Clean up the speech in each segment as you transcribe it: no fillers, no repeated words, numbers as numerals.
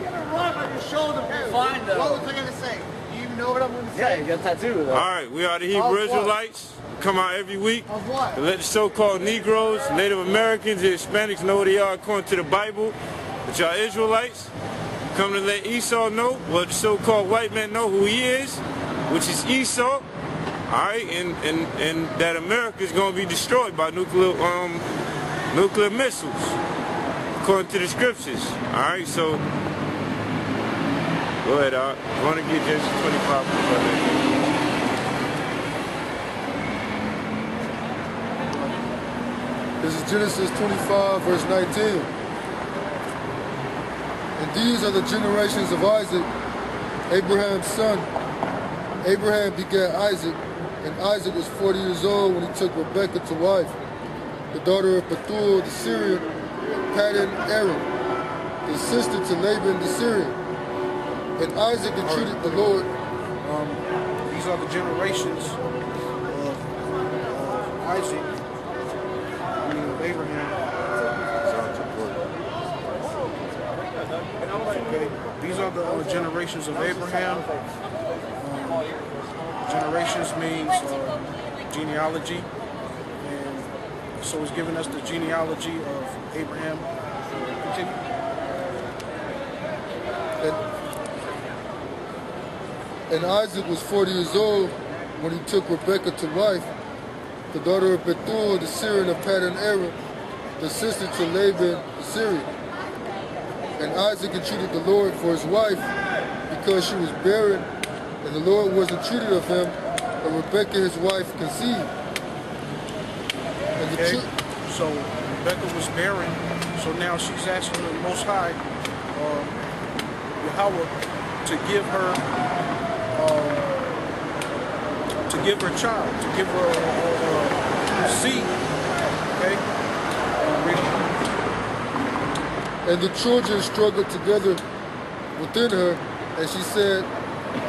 Get a rug on your shoulder. Fine though. What was I gonna say? Do you even know what I'm gonna say? Yeah, you got a tattoo though. Alright, we are the Hebrew Israelites. Come out every week Of what? to let the so-called Negroes, Native Americans, and Hispanics know who they are according to the Bible. But y'all Israelites, come to let Esau know, well, the so-called white man know who he is, which is Esau. Alright, and that America is going to be destroyed by nuclear missiles, according to the scriptures. Alright, so go ahead, I want to get Genesis 25 for brother. This is Genesis 25, verse 19. And these are the generations of Isaac, Abraham's son. Abraham begat Isaac, and Isaac was 40 years old when he took Rebekah to wife, the daughter of Bethuel the Syrian, Paddan Aram, the sister to Laban the Syrian. And Isaac entreated the Lord. These are the generations of Isaac. Abraham. Okay. These are the generations of Abraham. Generations means genealogy, and so it's giving us the genealogy of Abraham. Continue. And Isaac was 40 years old when he took Rebekah to wife, the daughter of Bethuel the Syrian of Paddan Aram, the sister to Laban the Syrian. And Isaac entreated the Lord for his wife because she was barren, and the Lord was entreated of him, but Rebekah his wife conceived. And so Rebekah was barren, so now she's asking the Most High, Yahweh, to give her child, to give her a seed. Okay? And the children struggled together within her, and she said,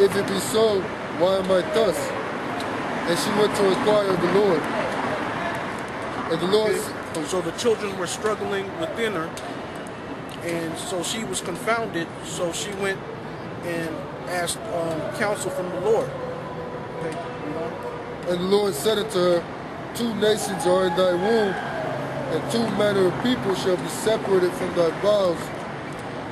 if it be so, why am I thus? And she went to inquire of the Lord. And the Lord said, so the children were struggling within her, and so she was confounded, so she went and asked counsel from the Lord. Okay, and the Lord said unto her, 2 nations are in thy womb, and 2 manner of people shall be separated from thy bowels,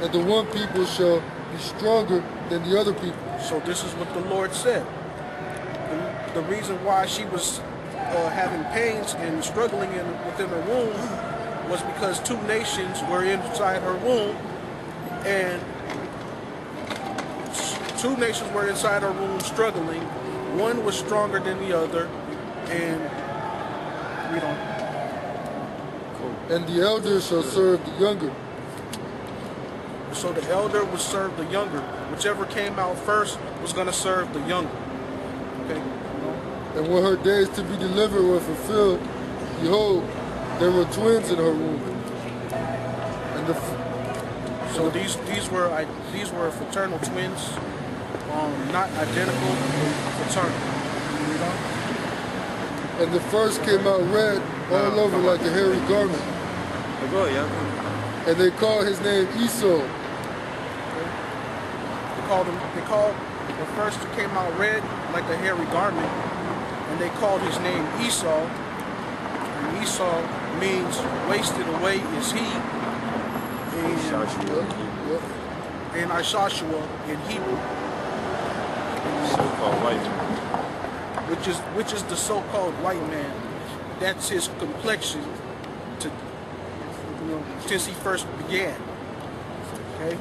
and the one people shall be stronger than the other people. So this is what the Lord said. The reason why she was having pains and struggling within her womb was because 2 nations were inside her womb, and 2 nations were inside her womb struggling. One was stronger than the other, and we don't. Cool. And the elder shall serve the younger. So the elder would serve the younger. Whichever came out first was going to serve the younger. Okay. And when her days to be delivered were fulfilled, behold, there were twins in her womb. And so these were fraternal twins. Not identical, but fraternal. And the first came out red all over like a hairy garment. And they called his name Esau. They called the first who came out red like a hairy garment, and they called his name Esau. And Esau means wasted away is he. And Ishashua in Hebrew. So-called white man. Which is the so-called white man. That's his complexion since he first began. Okay?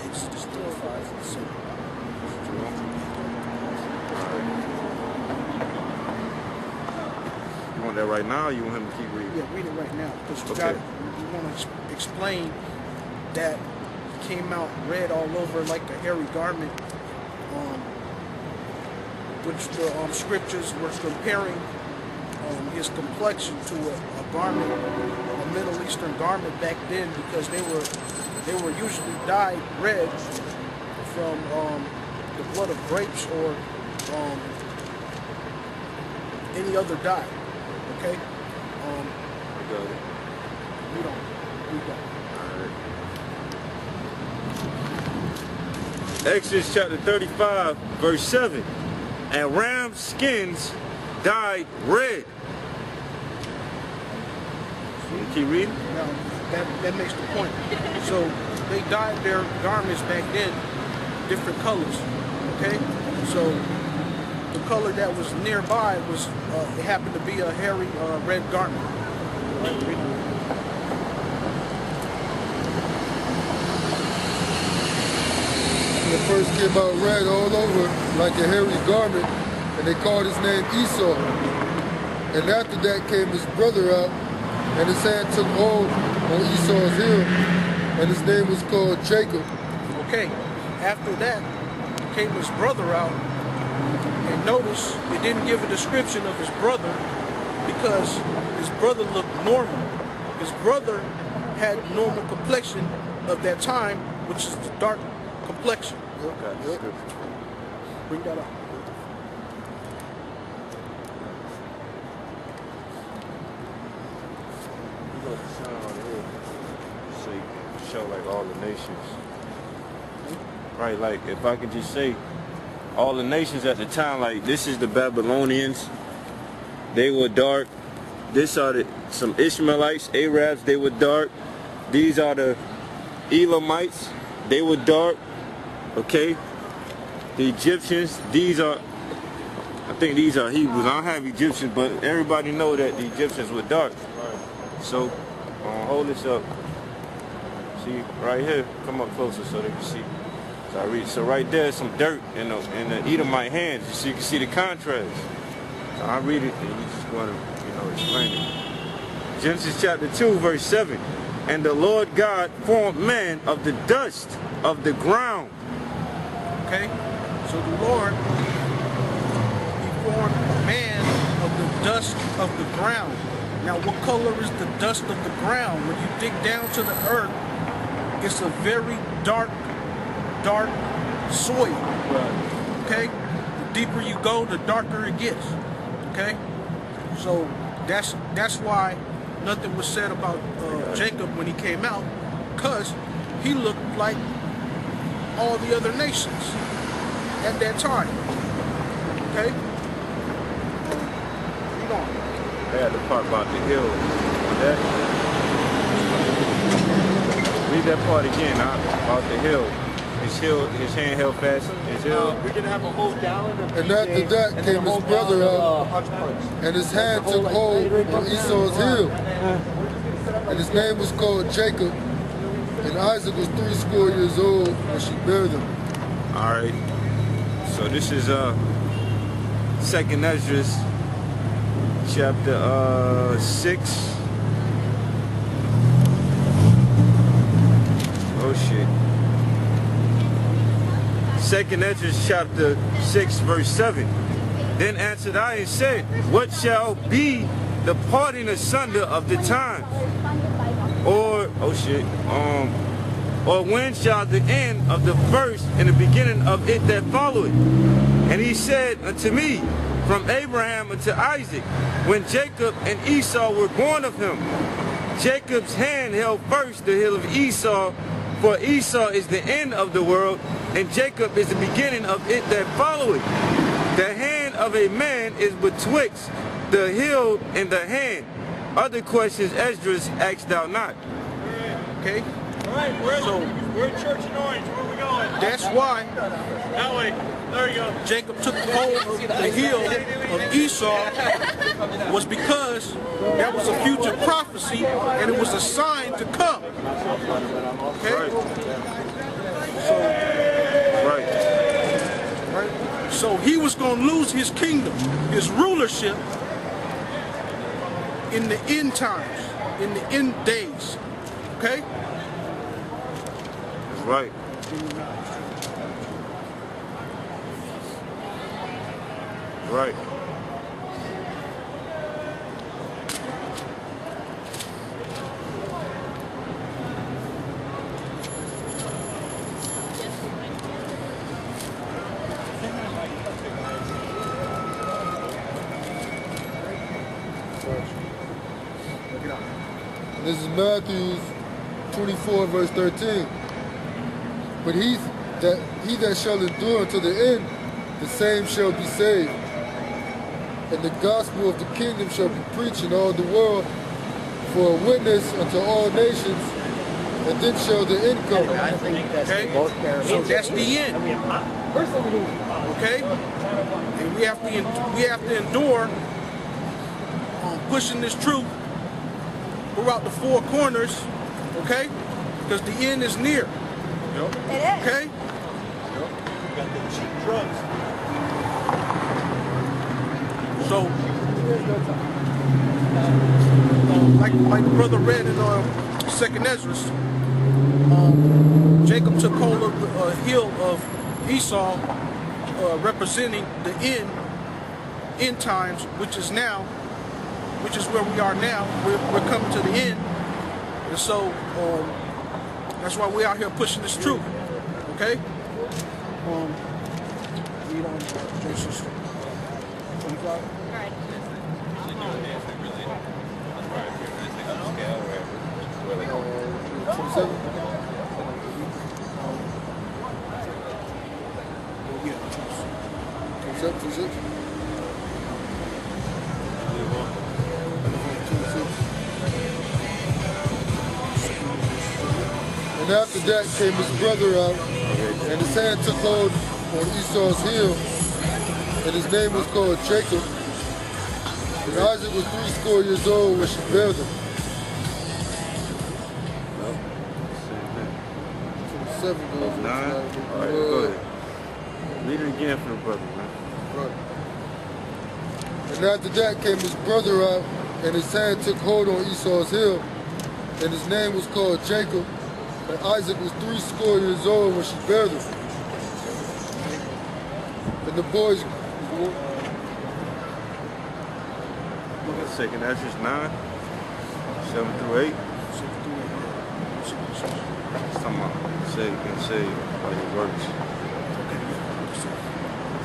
It's still 5. You want that right now, or you want him to keep reading? Yeah, read it right now. Because we want to explain that came out red all over like a hairy garment, which the scriptures were comparing his complexion to a garment, a Middle Eastern garment back then, because they were usually dyed red from the blood of grapes or any other dye. Okay. We don't. Exodus chapter 35, verse 7. And ram skins dyed red. So you keep reading? Now, that makes the point. So they dyed their garments back then different colors. Okay? So the color that was nearby was, it happened to be a hairy red garment. Right? Read on. It first came out red all over like a hairy garment, and they called his name Esau. And after that came his brother out, and his hand took hold on Esau's heel, and his name was called Jacob. Okay, after that came his brother out, and notice it didn't give a description of his brother because his brother looked normal. His brother had normal complexion of that time, which is the dark complexion. Okay. Bring that up. You got the sign on here. So you can show like all the nations. Right, like if I could just say all the nations at the time, like this is the Babylonians. They were dark. This are some Ishmaelites, Arabs, they were dark. These are the Elamites, they were dark. Okay, the Egyptians, these are, I think these are Hebrews. I don't have Egyptians, but everybody know that the Egyptians were dark. So, hold this up. See, right here, come up closer so they can see. So I read. So right there is some dirt in the Edomite hands, so you can see the contrast. So I read it, and you just want to, explain it. Genesis chapter 2, verse 7. And the Lord God formed man of the dust of the ground. Okay, so the Lord, he formed man of the dust of the ground. Now, what color is the dust of the ground? When you dig down to the earth, it's a very dark soil. Right. Okay, the deeper you go, the darker it gets. Okay, so that's why nothing was said about Jacob when he came out, because he looked like all the other nations at that time. Okay? Read on. They had the part about the hill. Read that part again, about the hill. His hand held fast. His heel. We're going to have a whole gallon of And after that came his brother out, and his hand took hold on Esau's heel. And his name was called Jacob. And Isaac was 80 years old when she bare them. All right. So this is 2nd Ezra, chapter 6. Oh shit. 2nd Ezra, chapter 6, verse 7. Then answered I and said, what shall be the parting asunder of the times? Or, oh shit, or when shall the end of the first and the beginning of it that followeth? And he said unto me, from Abraham unto Isaac, when Jacob and Esau were born of him. Jacob's hand held first the heel of Esau, for Esau is the end of the world, and Jacob is the beginning of it that followeth. The hand of a man is betwixt the heel and the hand. Other questions Esdras asked thou not. Okay? All right, we're at Church in Orange. Where are we going? That's why That way. There you go. Jacob took hold of the heel of Esau was because that was a future prophecy and it was a sign to come. Okay? Right. So he was going to lose his kingdom, his rulership in the end times, in the end days. Okay? That's right. Right. And this is Matthew 24, verse 13. But he that shall endure until the end, the same shall be saved. And the gospel of the kingdom shall be preached in all the world for a witness unto all nations, and then shall the end come. Okay? So that's the end. Okay? And we have to endure pushing this truth throughout the four corners, okay? Because the end is near. Yep. It is. Okay? Yep. We got the cheap drugs. So, like the brother read in Second Ezra, Jacob took hold of the heel of Esau, representing the end times, which is now, which is where we are now. We're coming to the end, and so that's why we're out here pushing this truth. Okay. Read on Genesis 25. Right. 27. Yeah. 27, 26. And after that came his brother out, and his hand took hold on Esau's heel, and his name was called Jacob. And Isaac was 80 years old when she bare them. 27 goes into 9. All right, go ahead. Read it again for the brother, man. Right. And after that came his brother out, and his hand took hold on Esau's heel, and his name was called Jacob. And Isaac was 80 years old when she bare them. And the boys. Look at second, that's just 9, 7 through 8. It's talking about saved by your works.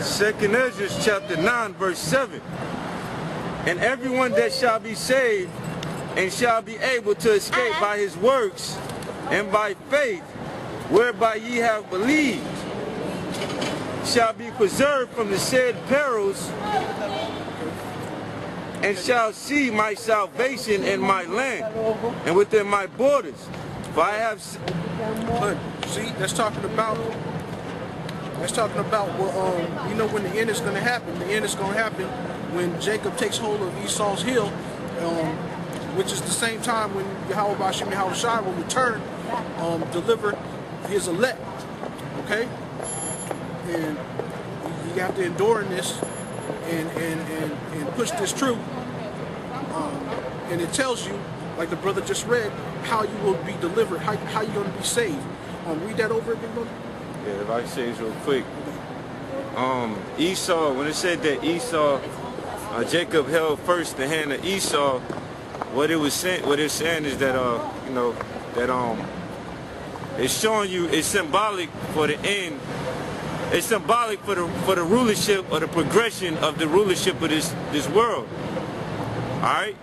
Second Ezra chapter 9, verse 7. And everyone that shall be saved and shall be able to escape by his works and by faith, whereby ye have believed, shall be preserved from the said perils, and shall see my salvation in my land and within my borders. For I have... Look, see, that's talking about well, you know when the end is going to happen. The end is going to happen when Jacob takes hold of Esau's heel, which is the same time when Yahweh Bashim Yahushua will return, deliver his elect. Okay? And you have to endure in this and push this truth. And it tells you, like the brother just read, how you will be delivered, how you're going to be saved. Read that over again, brother. Yeah, if I can say this real quick. Esau, when it said that Esau, Jacob held first the hand of Esau, what it's saying is that you know, that it's showing you, it's symbolic for the end. It's symbolic for the rulership or the progression of the rulership of this world. All right,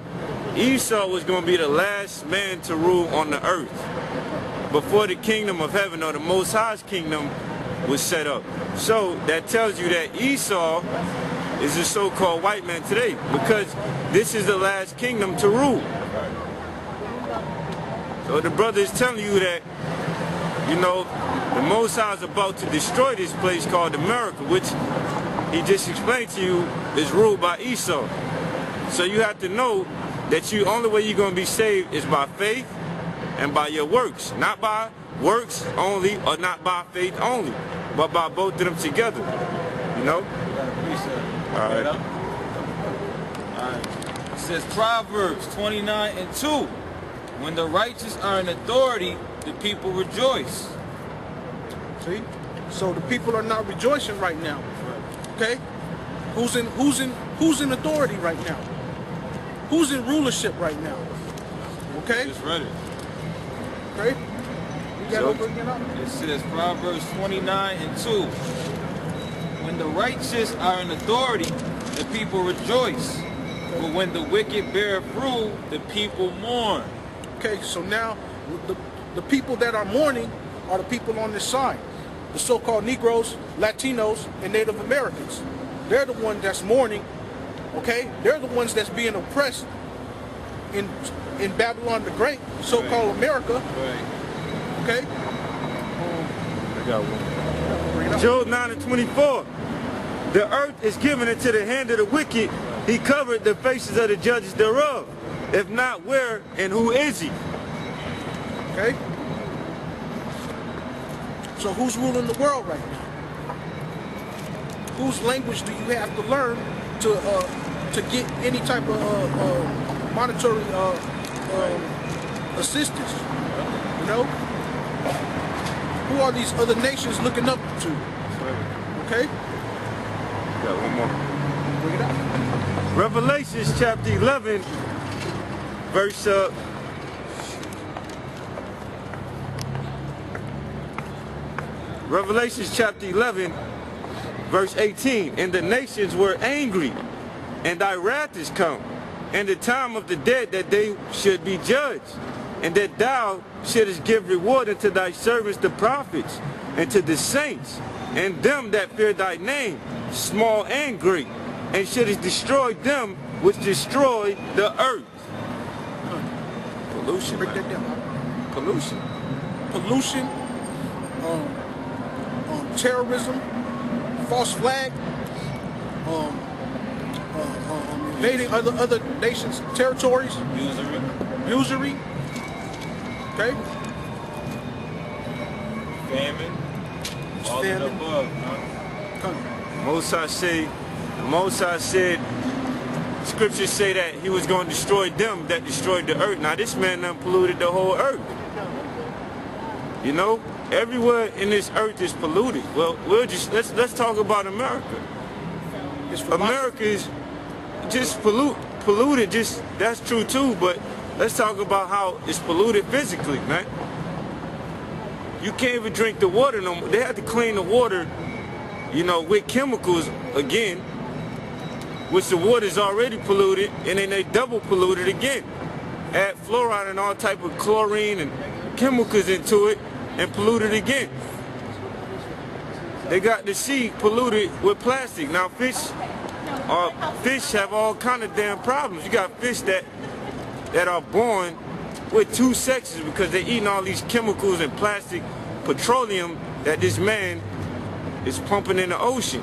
Esau was going to be the last man to rule on the earth before the kingdom of heaven or the Most High's kingdom was set up. So that tells you that Esau is the so-called white man today, because this is the last kingdom to rule. So the brother is telling you that, you know, the Most High is about to destroy this place called America, which he just explained to you is ruled by Esau. So you have to know that the only way you're going to be saved is by faith and by your works. Not by works only, or not by faith only, but by both of them together. You know? All right. It says Proverbs 29 and 2. When the righteous are in authority, the people rejoice. See? So the people are not rejoicing right now. Okay? Who's in authority right now? Who's in rulership right now? Okay? Just read it. Okay? You got over again up? It says Proverbs 29 and 2. When the righteous are in authority, the people rejoice. But when the wicked bear fruit, the people mourn. Okay, so now the people that are mourning are the people on this sign. The so-called Negroes, Latinos, and Native Americans. They're the ones that's mourning, okay? They're the ones that's being oppressed in Babylon the Great, so-called America. Okay? I got one. Job 9:24. The earth is given into the hand of the wicked. He covered the faces of the judges thereof. If not, where and who is he? Okay? So who's ruling the world right now? Whose language do you have to learn to get any type of monetary assistance? You know? Who are these other nations looking up to? Okay? Got one more. Bring it up. Revelations chapter 11, verse Revelations chapter 11, verse 18. And the nations were angry, and thy wrath is come, and the time of the dead that they should be judged, and that thou shouldest give reward unto thy servants the prophets, and to the saints, and them that fear thy name, small and great, and shouldest destroy them which destroy the earth. Pollution, Break that man. down. Pollution. Pollution, terrorism, false flag, invading other nations' territories, usury. Okay? Famine. All of the above, Moses said, scriptures say that he was going to destroy them that destroyed the earth. Now this man done polluted the whole earth. You know, everywhere in this earth is polluted. Well, let's talk about America. America is just polluted. That's true too. But let's talk about how it's polluted physically, man. You can't even drink the water no more. They have to clean the water, you know, with chemicals again, which the water is already polluted, and then they double pollute it again. Add fluoride and all type of chlorine and chemicals into it and pollute it again. They got the sea polluted with plastic. Now fish have all kind of damn problems. You got fish that are born with two sexes because they're eating all these chemicals and plastic, petroleum that this man is pumping in the ocean.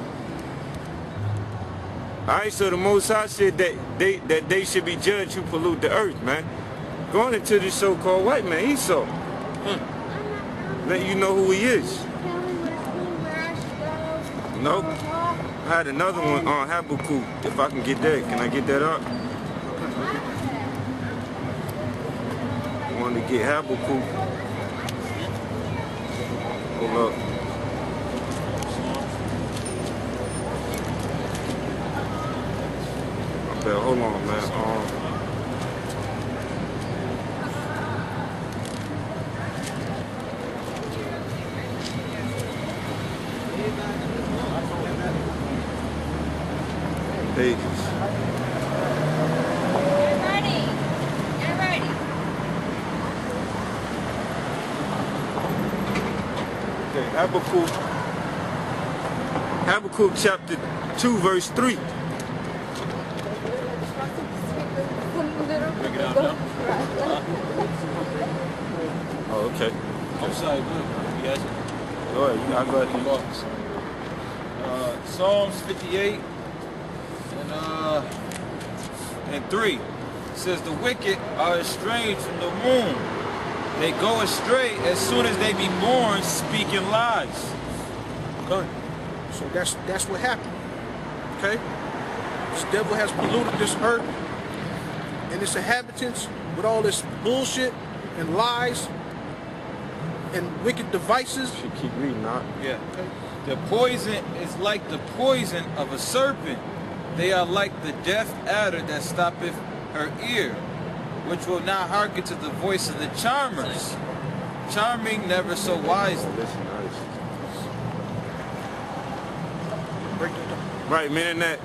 Alright, so the Most High said that they should be judged who pollute the earth, man. Going into this so-called white man, Esau. Let you know who he is. No? I had another one on Habakkuk. If I can get that, can I get that up? I wanted to get Habakkuk. Hold up. Okay, hold on, man. Pages. Get ready. Okay, Habakkuk chapter 2, verse 3. Oh, okay. I'm sorry, good. You guys? Go ahead, I got you. Psalms 58 and 3 says the wicked are estranged from the womb. They go astray as soon as they be born, speaking lies. Okay. So that's what happened. Okay? This devil has polluted this earth and its inhabitants with all this bullshit and lies and wicked devices. Should keep reading, not. Yeah. Okay. The poison is like the poison of a serpent. They are like the deaf adder that stoppeth her ear, which will not hearken to the voice of the charmers, charming never so wisely. Right, meaning that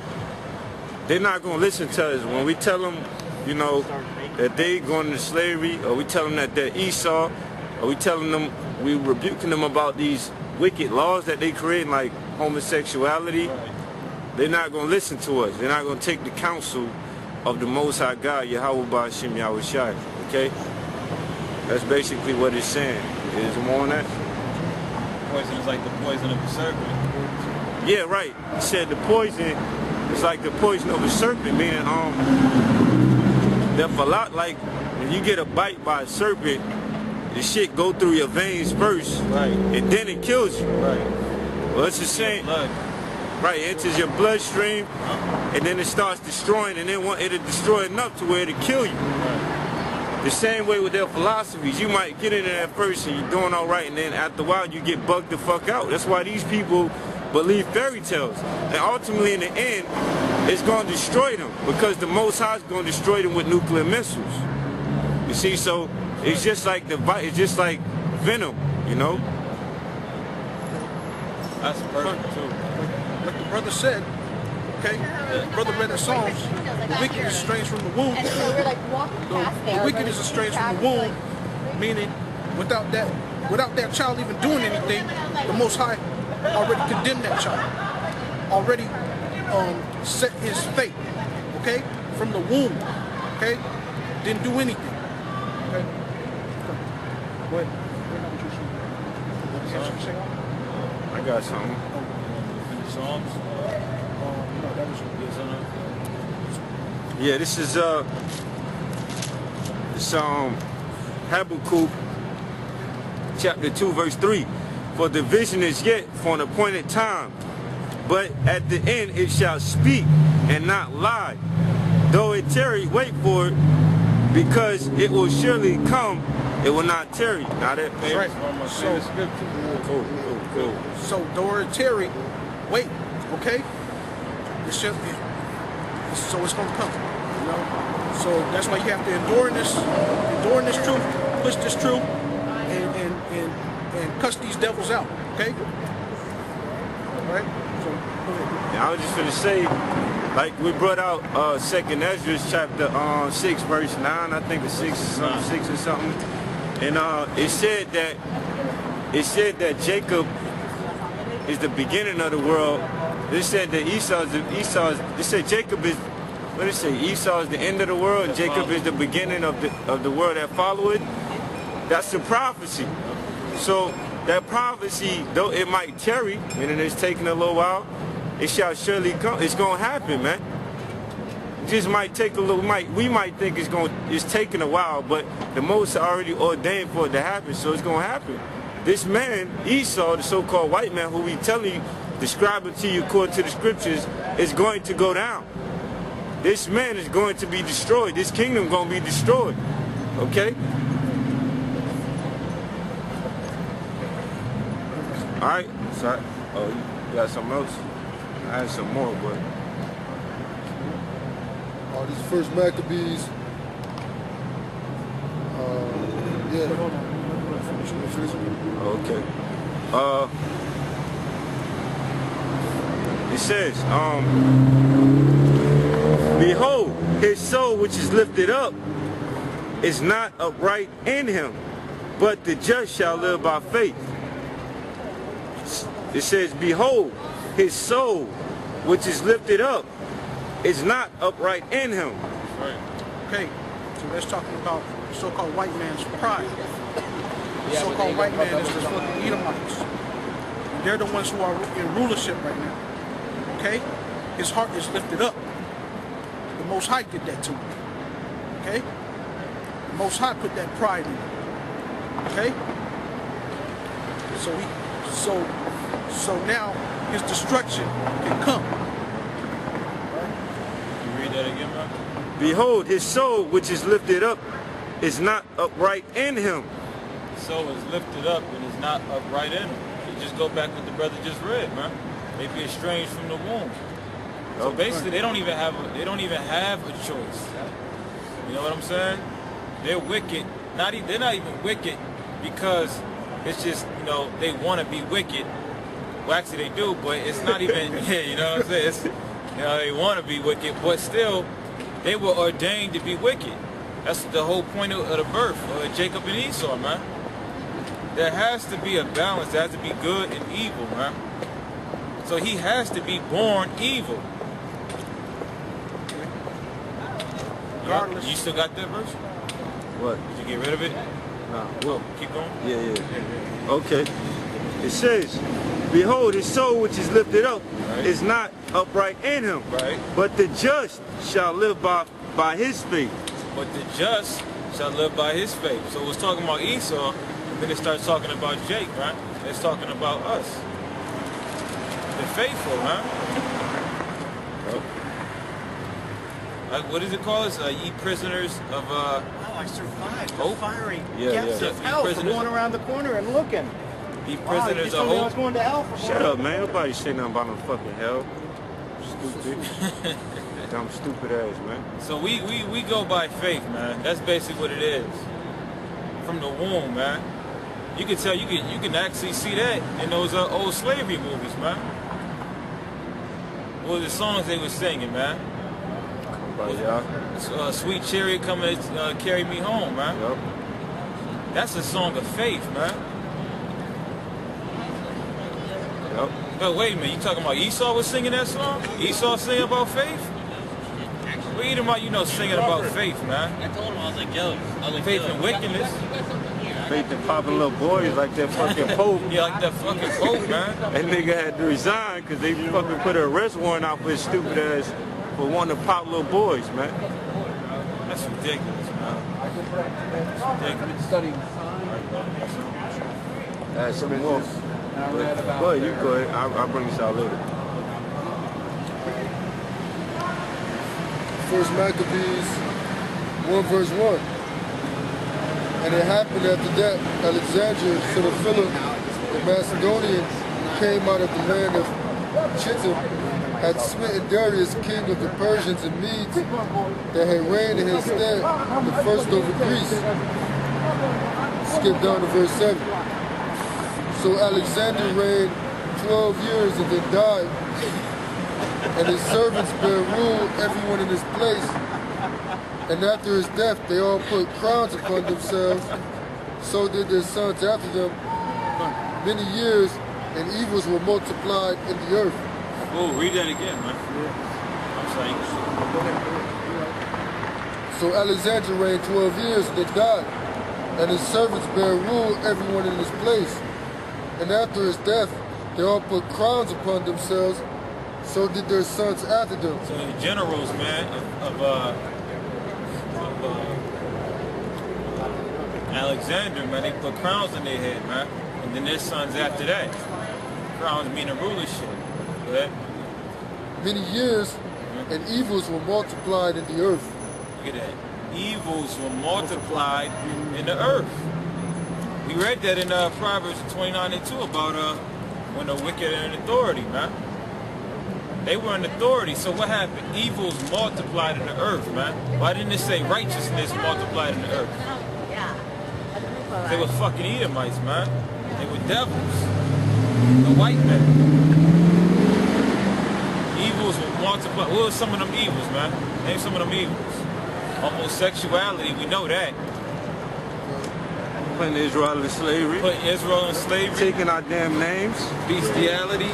they're not going to listen to us when we tell them, you know, that they going into slavery, or we tell them that they're Esau, or we telling them, we rebuking them about these wicked laws that they create, like homosexuality, they're not going to listen to us. They're not going to take the counsel of the Most High God, Yahweh Ba'ashim Yahweh Shai. Okay? That's basically what it's saying. Is more on that? Poison is like the poison of the serpent. Yeah, right. He said the poison is like the poison of a serpent, meaning that for a lot, like when you get a bite by a serpent, the shit go through your veins first, right, and then it kills you. Right. Well, it's the same. Right, it enters your bloodstream, and then it starts destroying, and then it'll destroy enough to where it'll kill you. Right. The same way with their philosophies. You might get in there at first and you're doing all right, and then after a while you get bugged the fuck out. That's why these people believe fairy tales. And ultimately in the end, it's going to destroy them, because the Most High is going to destroy them with nuclear missiles. You see, so it's just like it's just like venom, you know? That's perfect too. Like the brother said, okay, the brother read the Psalms, the wicked is estranged from the womb. And so we're like walking past there. The wicked is estranged from the womb, meaning without that child even doing anything, the Most High already condemned that child, already set his fate, okay, from the womb, okay, didn't do anything, okay. Go ahead. I got something. Psalms. Yeah, this is Habakkuk chapter 2 verse 3. For the vision is yet for an appointed time, but at the end it shall speak and not lie. Though it tarry, wait for it, because it will surely come, it will not tarry. Now that right. Cool. So though it tarry, wait, okay? So it's gonna come, you know. So that's why you have to endure in this truth, push this truth, and cuss these devils out, okay? All right. So I was just gonna say, like we brought out 2nd Ezra chapter 6 verse 9, I think it's 6 or something, and it said that Jacob is the beginning of the world. They said that they said Jacob is, what did it say? Esau is the end of the world, and Jacob is the beginning of the world that followed. That's the prophecy. So that prophecy, though it might tarry, meaning it's taking a little while, it shall surely come. It's gonna happen, man. It just might take a little. We might think it's taking a while, but the Most already ordained for it to happen, so it's gonna happen. This man, Esau, the so-called white man, who we telling you, describing to you according to the scriptures, is going to go down. This man is going to be destroyed. This kingdom going to be destroyed. Okay? All right. So, oh, you got something else? I had some more, but. This first Maccabees. Yeah. Hold on. Okay. It says, behold, his soul which is lifted up is not upright in him, but the just shall live by faith. It says, behold, his soul which is lifted up is not upright in him. Right. Okay, so that's talking about the so-called white man's pride. The so-called white man is the fucking Edomites. They're the ones who are in rulership right now. Okay? His heart is lifted up. The Most High did that to him. Okay? The Most High put that pride in him. Okay? So now his destruction can come. Right? You read that again, man? Behold, his soul which is lifted up is not upright in him. Soul is lifted up and is not upright in him. You just go back what the brother just read, man. They be estranged from the womb. So basically, they don't even have a choice. You know what I'm saying? They're wicked. They're not even wicked because it's just, you know, they want to be wicked. Well, actually they do, but it's not even. Yeah, you know what I'm saying? It's, you know, they want to be wicked, but still, they were ordained to be wicked. That's the whole point of the birth of Jacob and Esau, man. There has to be a balance. There has to be good and evil, man. So he has to be born evil. Regardless. You still got that verse? What? Did you get rid of it? Nah. Oh, keep going. Yeah. Okay. It says, behold, his soul which is lifted up is not upright in him. Right. But the just shall live by his faith. But the just shall live by his faith. So it's talking about Esau, and then it starts talking about Jake, right? It's talking about us. The faithful, man. Like, what does it call us? Ye prisoners of Oh, I survived the hope? fiery Yeah, depths yeah. of hell for Prisoners- going around the corner and looking. ye Wow, you prisoners just of told me I was hope. going to hell for Shut going up, man. Nobody say nothing about no fucking hell. Stupid. Dumb, stupid ass, man. So we go by faith, man. That's basically what it is. From the womb, man. You can tell, you can actually see that in those old slavery movies, man. What were the songs they were singing, man? But y'all. Sweet Chariot coming to carry me home, man. Yup. That's a song of faith, man. Yup. But wait a minute, you talking about Esau was singing that song? Esau singing about faith? We eat about, singing about faith, man. I told him, I was like, yo. Faith and wickedness. Faith in popping little boys like that fucking Pope. Yeah, like that fucking Pope, man. That nigga had to resign because they fucking put an arrest warrant out for his stupid ass for wanting to pop little boys, man. That's ridiculous, man. That's ridiculous. That's some more. Go ahead, you go ahead. I'll bring this out later. First Maccabees 1 verse 1. And it happened after that, Alexander, son of Philip, the Macedonian, came out of the land of Chittim, had smitten Darius, king of the Persians and Medes, that had reigned in his stead, the first over Greece. Skip down to verse 7. So Alexander reigned 12 years and then died, and his servants bare rule, everyone in his place. And after his death, they all put crowns upon themselves. So did their sons after them. Many years, and evils were multiplied in the earth. Oh, read that again, man. I'm saying. So Alexander reigned 12 years and then died, and his servants bare rule, everyone in his place. And after his death, they all put crowns upon themselves. So did their sons after them. So the generals, man, of Alexander, man, they put crowns on their head, man. And then their sons after that. Crowns meaning rulership. Right? Many years, and evils were multiplied in the earth. Look at that. Evils were multiplied in the earth. We read that in Proverbs 29:2 about when the wicked are in authority, man. They were in authority, so what happened? Evils multiplied in the earth, man. Why didn't it say righteousness multiplied in the earth? They were fucking Edomites, man. They were devils. The white men. Evils were multiplied. What were some of them evils, man? Name some of them evils. Homosexuality, we know that. Putting Israel in slavery. Putting Israel in slavery. Taking our damn names. Bestiality.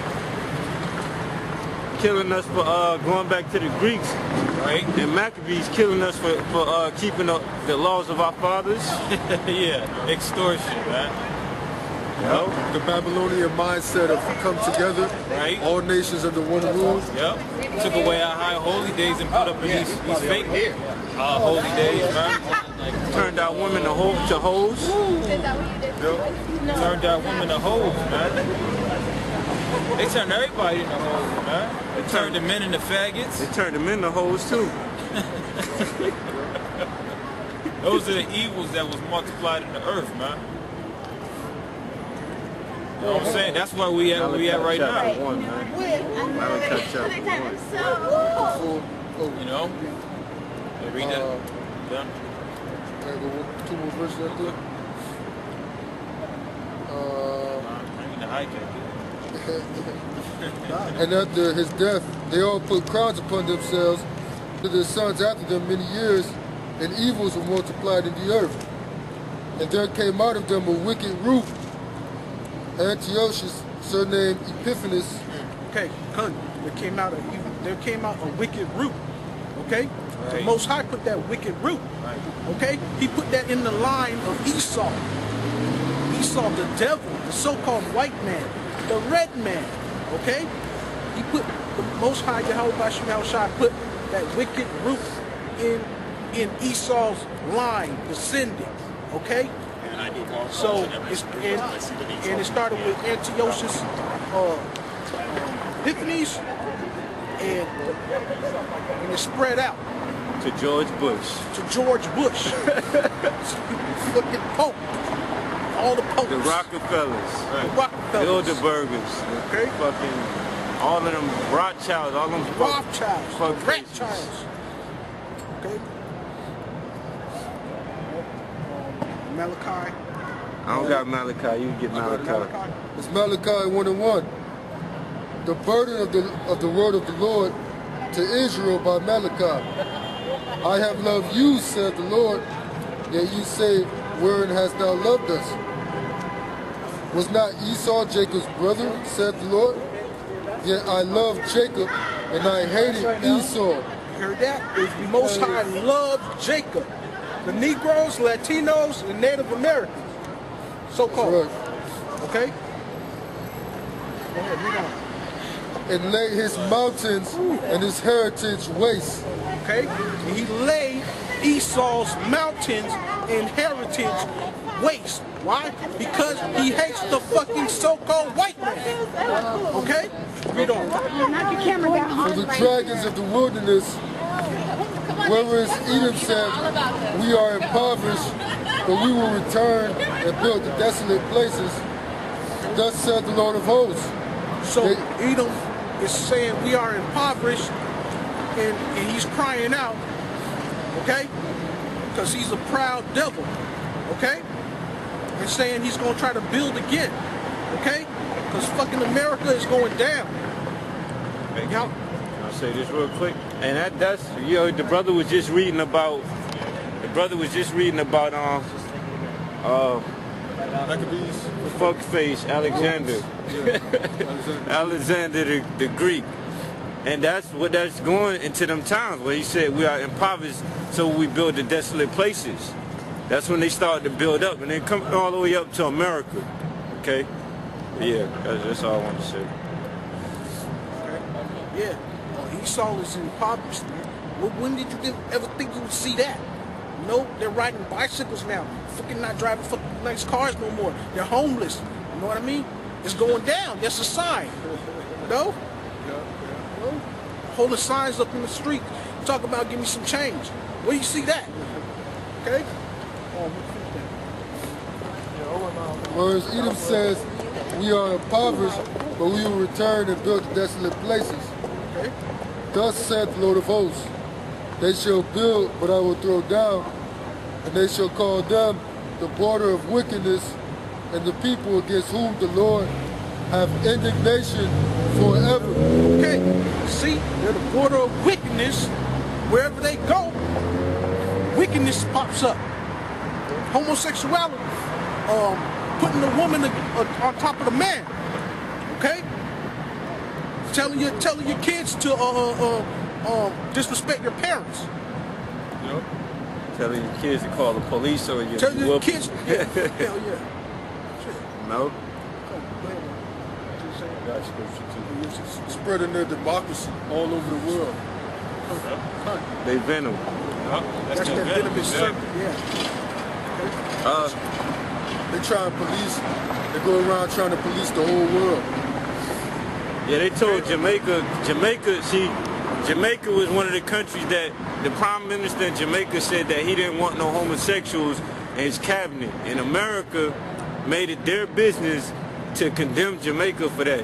Killing us for going back to the Greeks. Right. And Maccabees killing us for keeping the laws of our fathers. Yeah. Extortion, man. Yep. The Babylonian mindset of come together, Right. all nations under one rule. Yep. Took away our high holy days and put up in these fake holy days, man. Turned out women to hoes. Is that what you did? No. Turned out women to hoes, man. They turned everybody into hoes, man. They turned the men into faggots. They turned them into hoes too. Those are the evils that was multiplied in the earth, man. You know what I'm saying? That's where we at right now. Chapter 1, man. Malachi chapter 1. You know? Hey, read that. Yeah. Two more verses right there. I need to hijack it. And after his death, they all put crowns upon themselves. To their sons after them many years, and evils were multiplied in the earth. And there came out of them a wicked root, Antiochus, surnamed Epiphanes. Okay, there came out a wicked root. Okay? Right. The Most High put that wicked root. Right. Okay? He put that in the line of Esau. Esau, the devil, the so-called white man, the red man. Okay? He put the Most High Yahweh put that wicked root in Esau's line, descendant. Okay? So it started with Antiochus Epiphanes, and it spread out to George Bush. Fucking Pope. All the popes. The Rockefellers. Right. The Rockefellers. Bilderbergers. Okay. Fucking all of them Rothschilds. All them Rothschilds. Rothschilds. Okay. Malachi. I don't got Malachi. You get Malachi. It's Malachi 1:1. The burden of the word of the Lord to Israel by Malachi. I have loved you, said the Lord, yet you say, wherein hast thou loved us? Was not Esau Jacob's brother, said the Lord? Yet I loved Jacob, and I hated Esau. You heard that? The Most High loved Jacob. The Negroes, Latinos, and Native Americans. So-called. Right. Okay? Go ahead, read on. And laid his mountains and his heritage waste. Okay? And he laid Esau's mountains and heritage waste. Why? Because he hates the fucking so-called white man. Okay? Read on. Knock your camera down. For the dragons of the wilderness, whereas Edom said, we are impoverished, but we will return and build the desolate places. Thus said the Lord of hosts. So Edom is saying we are impoverished, and he's crying out, okay? Because he's a proud devil, okay? And saying he's going to try to build again, okay? Because fucking America is going down. Hey, I'll say this real quick. And that's, you know, the brother was just reading about, fuckface Alexander. Alexander the Greek. And that's going into them times where he said we are impoverished, so we build the desolate places. That's when they started to build up, and they come all the way up to America. Okay? Yeah, that's all I want to say. Okay. Yeah. Esau is impoverished, man. When did you ever think you would see that? No, they're riding bicycles now. Fucking not driving fucking nice cars no more. They're homeless. You know what I mean? It's going down. That's a sign. No? No? Holding signs up in the street. Talk about give me some change. Where you see that? Okay? Whereas Edom says, we are impoverished, but we will return and build the desolate places. Okay. Thus said the Lord of hosts, they shall build, but I will throw down, and they shall call them the border of wickedness, and the people against whom the Lord have indignation forever. Okay, see, they're the border of wickedness. Wherever they go, wickedness pops up. Homosexuality, putting the woman on top of the man. Okay, telling your kids to disrespect your parents. Yep. Telling your kids to call the police or you. Telling your kids, yeah, hell yeah. Shit. No. Got scripture too. Spreading their democracy all over the world. They venom. That's that venomous serpent, yeah. They try and police, they go around trying to police the whole world. Yeah, they told Jamaica was one of the countries that the Prime Minister in Jamaica said that he didn't want no homosexuals in his cabinet. And America made it their business to condemn Jamaica for that.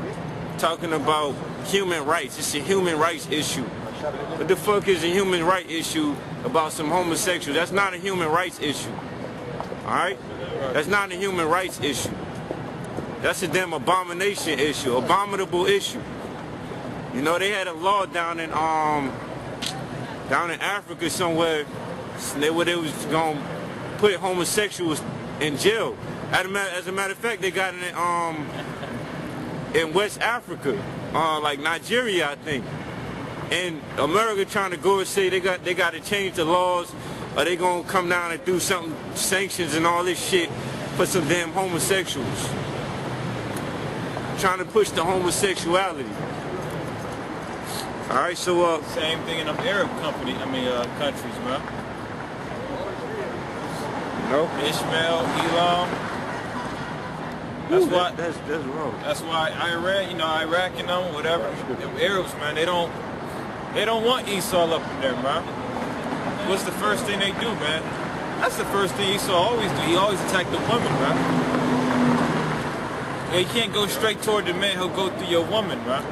Talking about human rights. It's a human rights issue. What the fuck is a human rights issue about some homosexuals? That's not a human rights issue. Alright? That's not a human rights issue. That's a damn abomination issue. Abominable issue. You know, they had a law down in Africa somewhere They was gonna put homosexuals in jail. As a matter of fact, they got it in West Africa, like Nigeria, I think. And America trying to go and say they got to change the laws, or they gonna come down and do something, sanctions and all this shit for some damn homosexuals. Trying to push the homosexuality. All right, so same thing in them Arab countries, man. No. Ishmael, Elam. That's wrong. That's why Iran, Iraq and them, whatever. Them Arabs, man, they don't want Esau up in there, man. What's the first thing they do, man? That's the first thing Esau always do. He always attack the woman, man. You can't go straight toward the man. He'll go through your woman, man.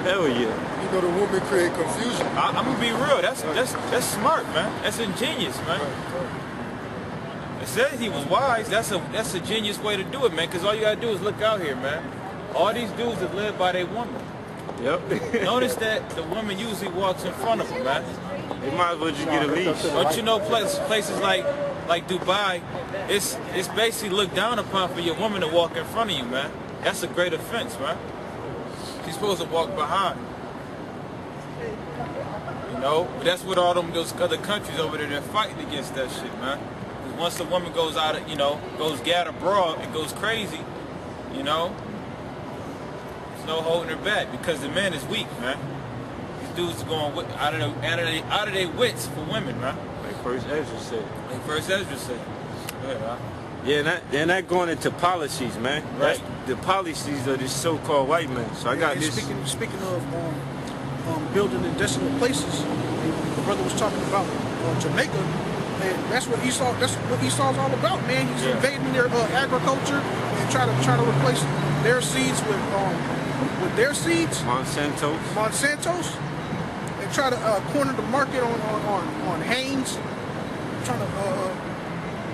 Hell yeah. You know, the woman create confusion. I'm gonna be real. That's smart, man. That's ingenious, man. It says he was wise. That's a genius way to do it, man. Because all you gotta do is look out here, man. All these dudes that live by their woman. Yep. Notice that the woman usually walks in front of them, man. They might as well just get a leash. But you know, places like Dubai, it's basically looked down upon for your woman to walk in front of you, man. That's a great offense, man. She's supposed to walk behind. You know, but that's what all those other countries over there, they're fighting against that shit, man. Because once the woman goes out, goes gad abroad and goes crazy, there's no holding her back because the man is weak, man. These dudes are going out of their wits for women, man. Like First Ezra said. Yeah, and that going into policies, man. Right. The policies of this so-called white man. So I got this. Speaking of building in desolate places, the brother was talking about Jamaica, and that's what Esau's all about, man. He's invading their agriculture and try to replace their seeds with their seeds, Monsanto's, and try to corner the market on Hanes, trying to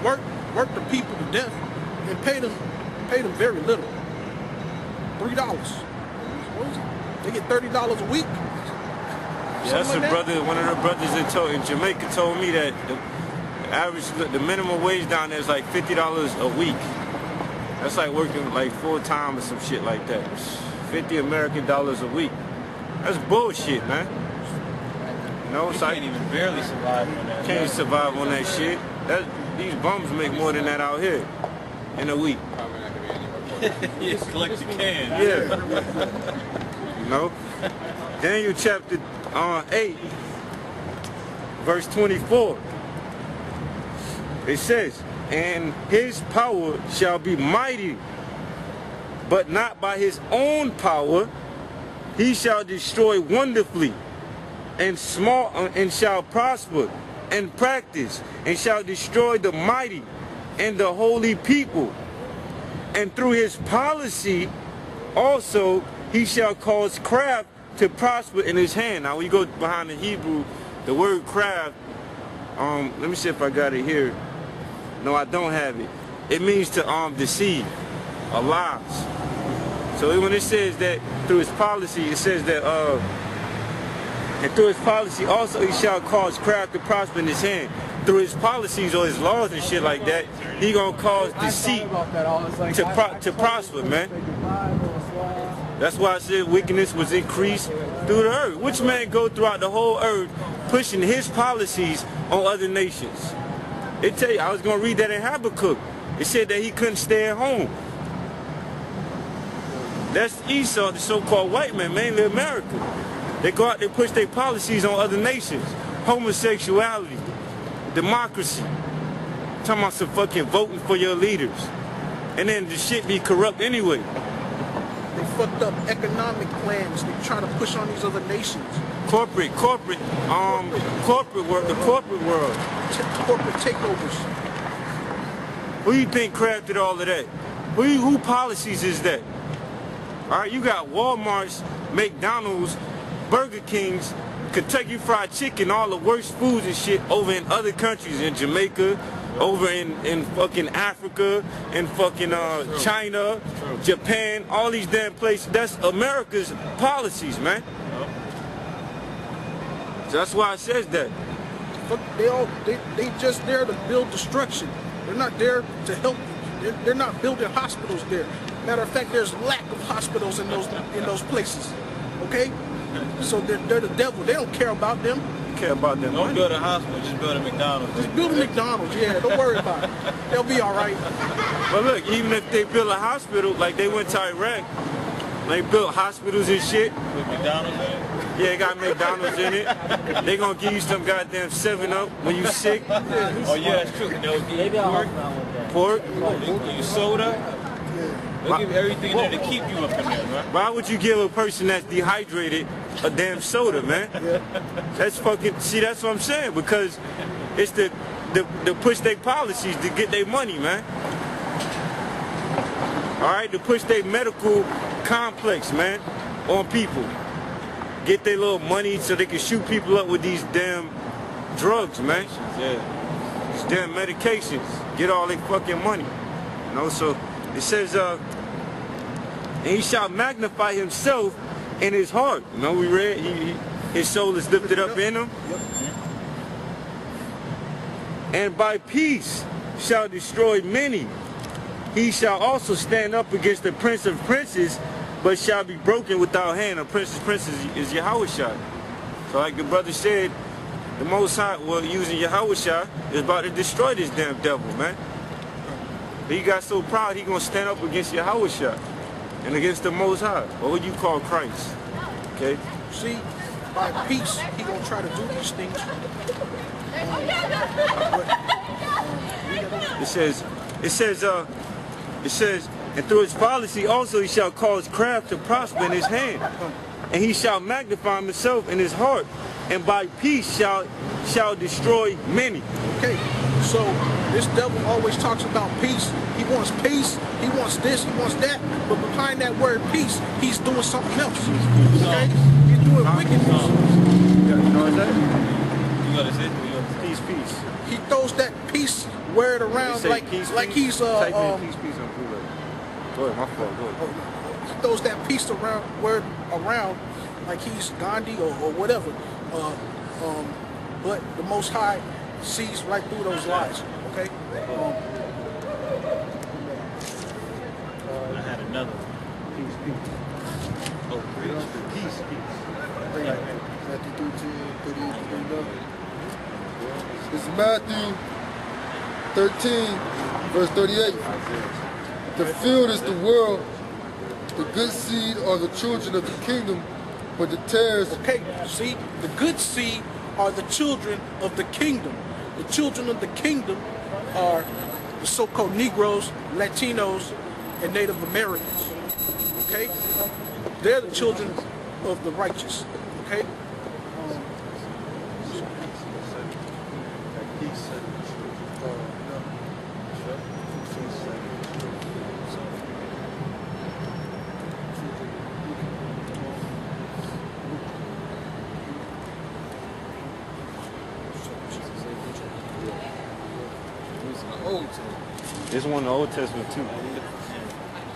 work the people to death and pay them very little. $3. What is it? They get $30 a week. Yeah, that's like one of the brothers in Jamaica told me that the minimum wage down there is like $50 a week. That's like working like full time or some shit like that. 50 American dollars a week. That's bullshit, man. It's like, can't even barely survive on that. Can't survive on that shit. These bums make more than that out here in a week. Yes, collect the can. Yeah. Daniel chapter 8, verse 24. It says, and his power shall be mighty, but not by his own power. He shall destroy wonderfully, and shall prosper and practice, and shall destroy the mighty and the holy people. And through his policy also he shall cause craft to prosper in his hand. Now we go behind the Hebrew, the word craft, let me see if I got it here. No, I don't have it. It means to deceive or lies. So when it says that through his policy, it says that and through his policy also he shall cause craft to prosper in his hand. Through his policies or his laws and shit like that, he gonna cause deceit to prosper, man. That's why I said wickedness was increased through the earth. Which man go throughout the whole earth pushing his policies on other nations? It tell you, I was gonna read that in Habakkuk. It said that he couldn't stay at home. That's Esau, the so-called white man, mainly America. They go out there, push their policies on other nations. Homosexuality, democracy. Talking about some fucking voting for your leaders. And then the shit be corrupt anyway. They fucked up economic plans they try to push on these other nations. Corporate world, the corporate world. Corporate takeovers. Who you think crafted all of that? Who policies is that? All right, you got Walmarts, McDonald's, Burger Kings, Kentucky Fried Chicken, all the worst foods and shit over in other countries, in Jamaica, over in fucking Africa, in fucking China, Japan, all these damn places. That's America's policies, man. So that's why it says that. They just there to build destruction. They're not there to help you. They're not building hospitals there. Matter of fact, there's lack of hospitals in those places. Okay? So they're the devil. They don't care about them. Care about them. Don't build a hospital, just build a McDonald's. Just build a McDonald's, yeah. Don't worry about it. They'll be all right. But look, even if they build a hospital, like they went to Iraq, they built hospitals and shit. With McDonald's in it? Yeah, they got McDonald's in it. They gonna give you some goddamn 7-Up when you sick. Oh yeah, it's true. They'll give you pork, they'll give you soda. They'll give you everything in there to keep you up in there, right? Why would you give a person that's dehydrated a damn soda, man? That's fucking, see, that's what I'm saying, because it's the push their policies to get their money, man. All right, to push their medical complex, man, on people. Get their little money so they can shoot people up with these damn drugs, man. Yeah. These damn medications. Get all their fucking money. You know, so it says, and he shall magnify himself in his heart. You know, we read, his soul is lifted up in him. And by peace shall destroy many. He shall also stand up against the prince of princes, but shall be broken without hand. A prince of princes is Yahushua. So like the brother said, the Most High, well, using Yahushua, is about to destroy this damn devil, man. He got so proud, he gonna stand up against Yahushua and against the Most High, or what you call Christ. Okay? See, by peace, he gonna try to do these things. It says, and through his policy also he shall cause craft to prosper in his hand, and he shall magnify himself in his heart, and by peace shall destroy many. Okay, so this devil always talks about peace. He wants peace, he wants this, he wants that, but behind that word peace, he's doing something else. Okay? He's doing wickedness. You know what that? You gotta say Peace, peace. He throws that peace word around like peace, like peace. he's Type in peace, peace on Google. Go ahead, my fault. Go ahead. he throws that peace word around like he's Gandhi or whatever. But the Most High sees right through those lies. Okay. I had another. Peace, peace. Oh, Peace, peace. Matthew 13, 38, 39. This is Matthew 13, verse 38. The field is the world, the good seed are the children of the kingdom, but the tares... Okay, see, the good seed are the children of the kingdom. The children of the kingdom are the so-called Negroes, Latinos, and Native Americans. Okay? They're the children of the righteous. Okay? This one in the Old Testament too.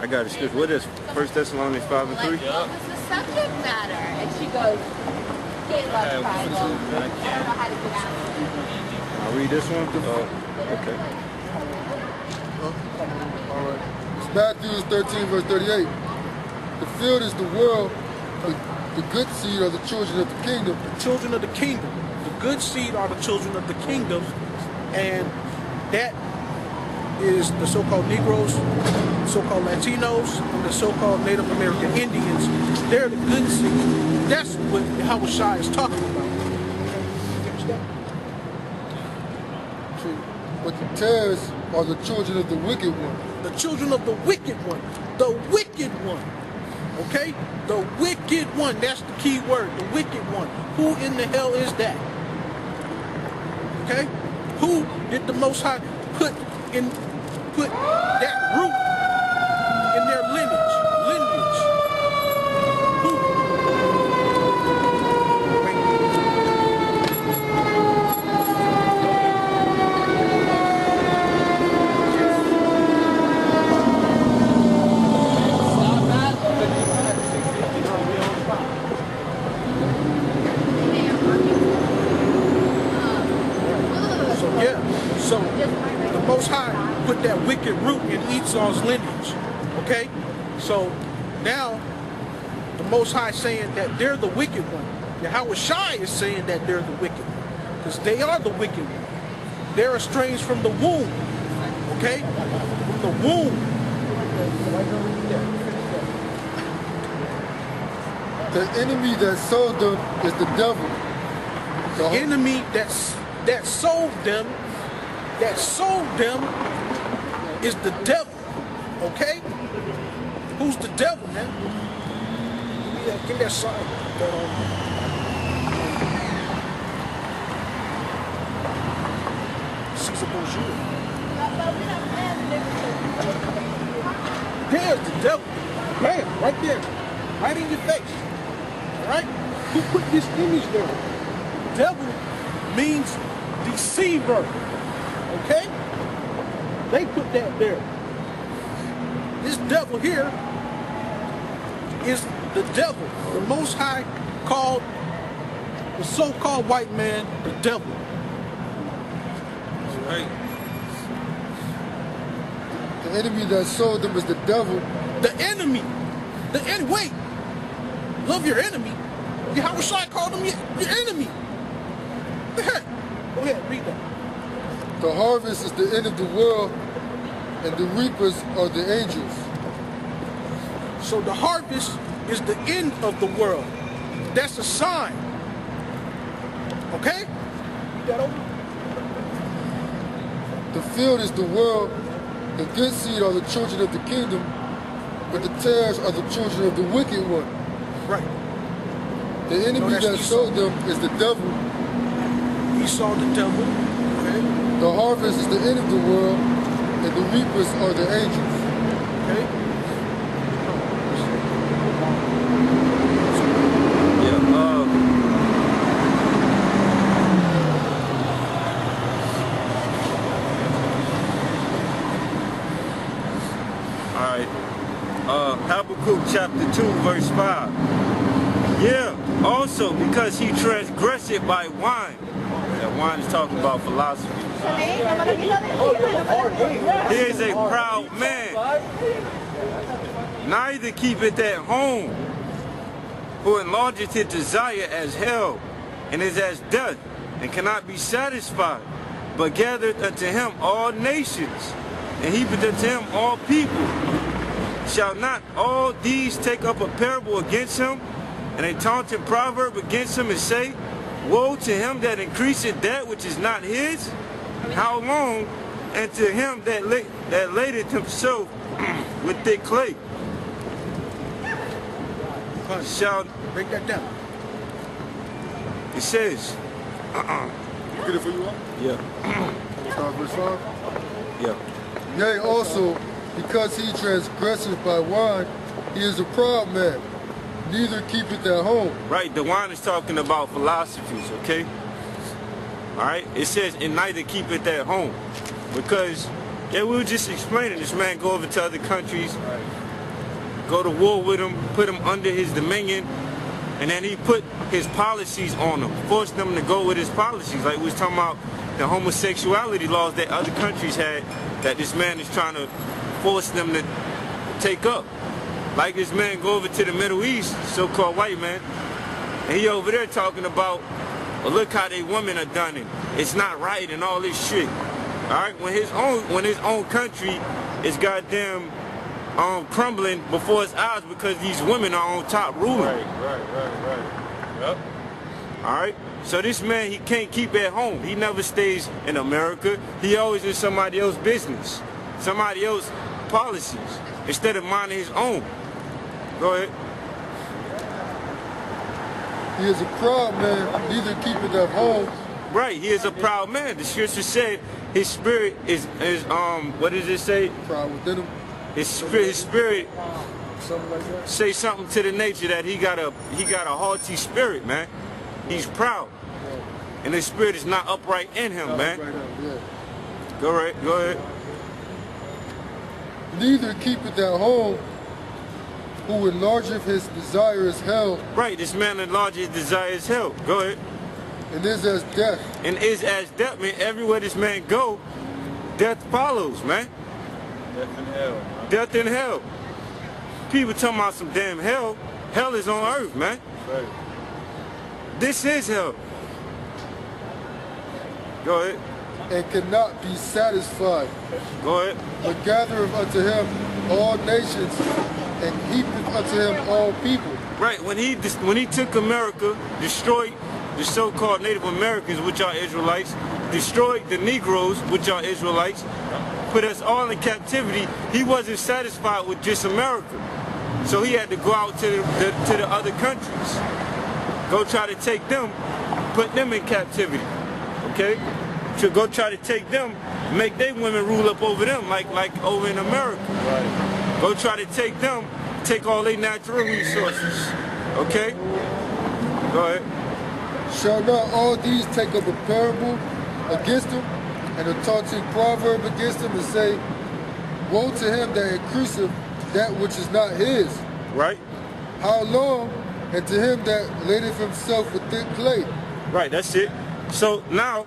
I got a scripture. What is 1 Thessalonians 5 and 3? Like, what was the subject matter? And she goes, Caleb tried. Well, I don't know how to get out. I'll read this one. Okay. All right. It's Matthew 13, verse 38. The field is the world, the good seed are the children of the kingdom. The children of the kingdom. The good seed are the children of the kingdom, and that is the so-called Negroes, so-called Latinos, and the so-called Native American Indians. They're the good seed. That's what Yahushua is talking about. But the tares are the children of the wicked one. The children of the wicked one. The wicked one. Okay? The wicked one. That's the key word. The wicked one. Who in the hell is that? Okay? Who did the Most High put that root in their lineage? Who? put that wicked root in Esau's lineage. Okay? So now the Most High is saying that they're the wicked one. Yahweh Shai is saying that they're the wicked one. Because they are the wicked one. They're estranged from the womb. Okay? From the womb. The enemy that sold them is the devil. The enemy that sold them is the devil. Okay? Who's the devil, man? Give me that sign. Caesar Bonjour. There's the devil. Bam, right there. Right in your face. Alright? Who put this image there? Devil means deceiver. Okay? They put that there. This devil here is the devil. The Most High called the so-called white man the devil. Right. The enemy that sold them is the devil. The enemy. Wait. Love your enemy. Yahweh Shai called him your enemy. What the heck? Go ahead, read that. The harvest is the end of the world, and the reapers are the angels. So the harvest is the end of the world. That's a sign. Okay? Read that over. The field is the world, the good seed are the children of the kingdom, but the tares are the children of the wicked one. Right. The enemy that sold them is the devil. Esau the devil. Okay. The harvest is the end of the world, and the reapers are the angels. Okay. Habakkuk chapter 2 verse 5. Yeah, also because he transgressed it by wine. That wine is talking about philosophy. He is a proud man, neither keepeth at home, who enlargeth his desire as hell, and is as death, and cannot be satisfied, but gathereth unto him all nations, and heapeth unto him all people. Shall not all these take up a parable against him, and a taunting proverb against him, and say, woe to him that increaseth that which is not his? How long? And to him that ladeth himself with thick clay. Shall break that down. It says, Get it for you all? Yeah. Start verse 5? Yeah. Yea, also, because he transgresseth by wine, he is a proud man, neither keepeth at home. Right, the wine is talking about philosophies, okay? Alright, it says, and neither keepeth at home. Because, yeah, we were just explaining, this man go over to other countries, go to war with them, put them under his dominion, and then he put his policies on them, forced them to go with his policies. Like we was talking about the homosexuality laws that other countries had, that this man is trying to force them to take up. Like this man go over to the Middle East, so-called white man, and he over there talking about, well, look how they women are done it. It's not right and all this shit. Alright, when his own country is goddamn crumbling before his eyes because these women are on top ruling. Right. Yep. Alright? So this man, he can't keep at home. He never stays in America. He always in somebody else's business. Somebody else's policies. Instead of minding his own. Go ahead. He is a proud man, neither keepeth at home. Right, he is a proud man. The scripture said his spirit is what does it say? Proud within him. His spirit Something like that. say something to the nature that he got a haughty spirit, man. He's proud. And his spirit is not upright in him, man. Right up, yeah. Go ahead. Neither keepeth at home, who enlargeth his desire as hell. Right, this man enlarges his desire as hell. Go ahead. And is as death. And is as death, man. Everywhere this man go, death follows, man. Death in hell, man. Death in hell. People talking about some damn hell. Hell is on earth, man. Right. This is hell. Go ahead. And cannot be satisfied. Go ahead. But gathereth unto him all nations, and heapeth unto him all people. Right, when he took America, destroyed the so-called Native Americans, which are Israelites, destroyed the Negroes, which are Israelites, put us all in captivity, he wasn't satisfied with just America. So he had to go out to the other countries. Go try to take them, put them in captivity. Okay? To go try to take them, make their women rule up over them like over in America. Right. Go try to take them, take all their natural resources. Okay? Go ahead. Shall not all these take up a parable against him, and a taunting proverb against him, and say, woe to him that increaseth that which is not his. Right? How long? And to him that ladeth himself with thick clay. Right, that's it. So now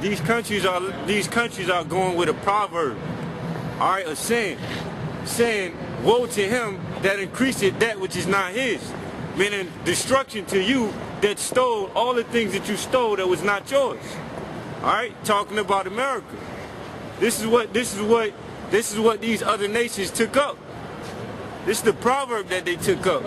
these countries are going with a proverb. Alright, a saying. Saying, woe to him that increaseth that which is not his. Meaning destruction to you that stole all the things that you stole that was not yours. Alright? Talking about America. This is what these other nations took up. This is the proverb that they took up.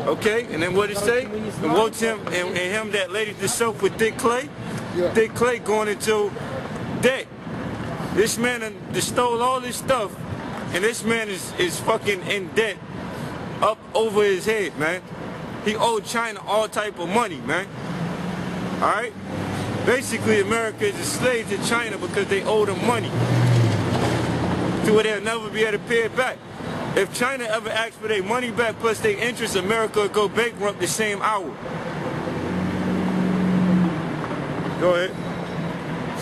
Okay, and then what it say? And woe to him and him that ladeth himself with thick clay. Yeah. Thick clay going into debt. This man done stole all this stuff, and this man is fucking in debt up over his head, man. He owed China all type of money, man. Alright? Basically, America is a slave to China because they owe them money. To where they'll never be able to pay it back. If China ever asks for their money back plus their interest, America will go bankrupt the same hour. Go ahead.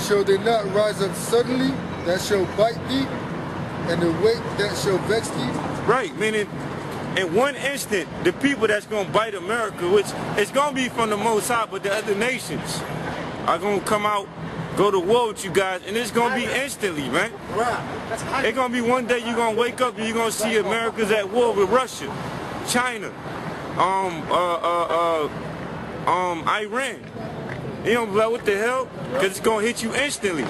Shall they not rise up suddenly that shall bite thee, and awake that shall vex thee? Right, meaning in one instant, the people that's going to bite America, which it's going to be from the Most High, but the other nations are going to come out, go to war with you guys, and it's going to be instantly, man. It's going to be one day you're going to wake up and you're going to see America's at war with Russia, China, Iran. You don't be like, what the hell? Because it's going to hit you instantly.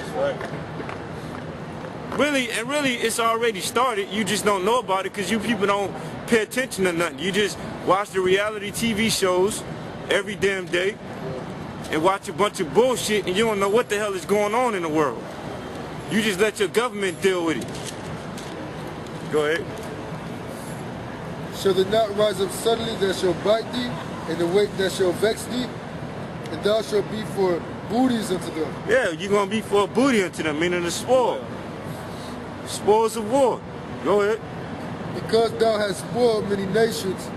Really, it's already started. You just don't know about it because you people don't pay attention to nothing. You just watch the reality TV shows every damn day and watch a bunch of bullshit and you don't know what the hell is going on in the world. You just let your government deal with it. Go ahead. Shall they not rise up suddenly that shall bite thee, and awake that shall vex thee? And thou shalt be for booties unto them. Yeah, you're going to be for a booty unto them, meaning the spoil. Spoils of war. Go ahead. Because thou hast spoiled many nations,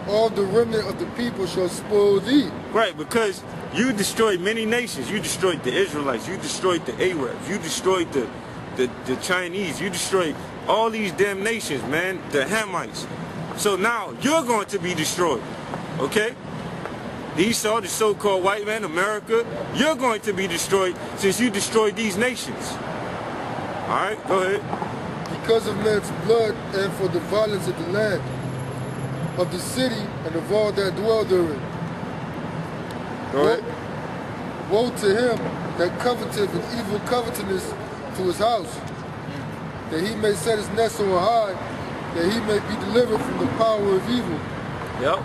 all the remnant of the people shall spoil thee. Right, because you destroyed many nations. You destroyed the Israelites. You destroyed the Arabs. You destroyed the Chinese. You destroyed all these damn nations, man. The Hamites. So now you're going to be destroyed. Okay? Esau, the so-called white man, America, you're going to be destroyed since you destroyed these nations. Alright, go ahead. Because of man's blood and for the violence of the land, of the city, and of all that dwell therein. Go ahead. Woe to him that coveteth an evil covetousness to his house, that he may set his nest on high, that he may be delivered from the power of evil. Yep.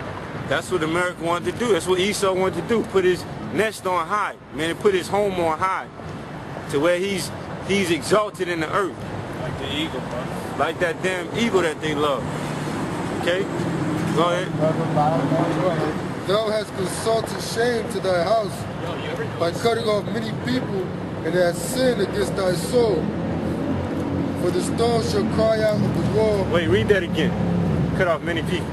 That's what America wanted to do. That's what Esau wanted to do. Put his nest on high. Man, put his home on high. To where he's exalted in the earth. Like the eagle, bro. Like that damn eagle that they love. Okay? Go ahead. Thou hast consulted shame to thy house by cutting off many people, and hast sinned against thy soul. For the stone shall cry out of the wall. Wait, read that again. Cut off many people.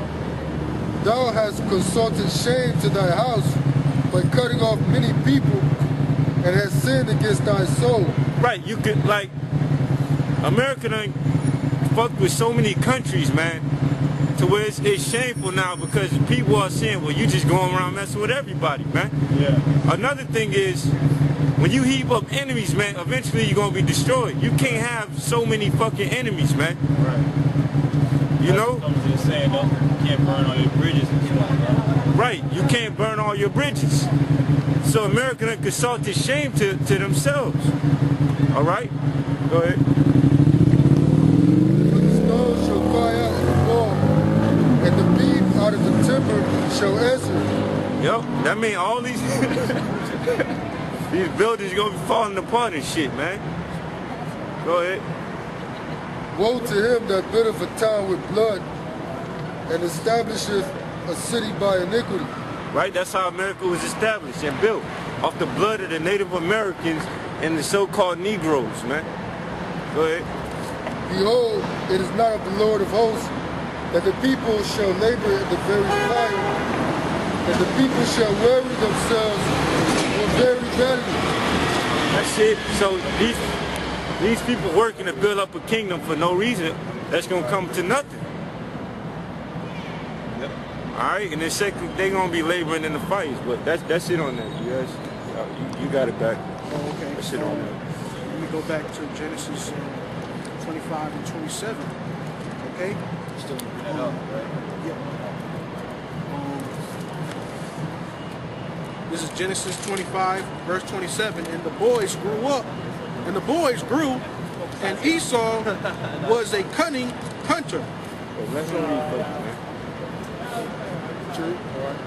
Thou hast consulted shame to thy house by cutting off many people, and hast sinned against thy soul. Right, you could, like, America done fucked with so many countries, man, to where it's shameful now because people are saying, well, you just going around messing with everybody, man. Yeah. Another thing is, when you heap up enemies, man, eventually you're gonna be destroyed. You can't have so many fucking enemies, man. Right. You know? I'm just saying, though, you can't burn all your bridges and shit like that. Right, you can't burn all your bridges. So America done consulted shame to themselves. All right? Go ahead. The stones shall cry out in the wall, and the beam out of the timber shall answer. Yep, that mean all these these buildings gonna be falling apart and shit, man. Go ahead. Woe to him that buildeth a town with blood, and establisheth a city by iniquity. Right, that's how America was established and built, off the blood of the Native Americans and the so-called Negroes, man. Go ahead. Behold, it is not of the Lord of hosts, that the people shall labor in the very fire, and the people shall weary themselves for very vanity. That's it. So these people working to build up a kingdom for no reason, that's gonna come to nothing. Yep. All right, and then second, they gonna be laboring in the fights, but that's it on that. Yes, you got it back. Oh, okay. That's it on that. Let me go back to Genesis 25 and 27. Okay? Still looking that up, right? Yeah. This is Genesis 25, verse 27. And the boys grew up, and Esau was a cunning hunter. Let's go read first, man.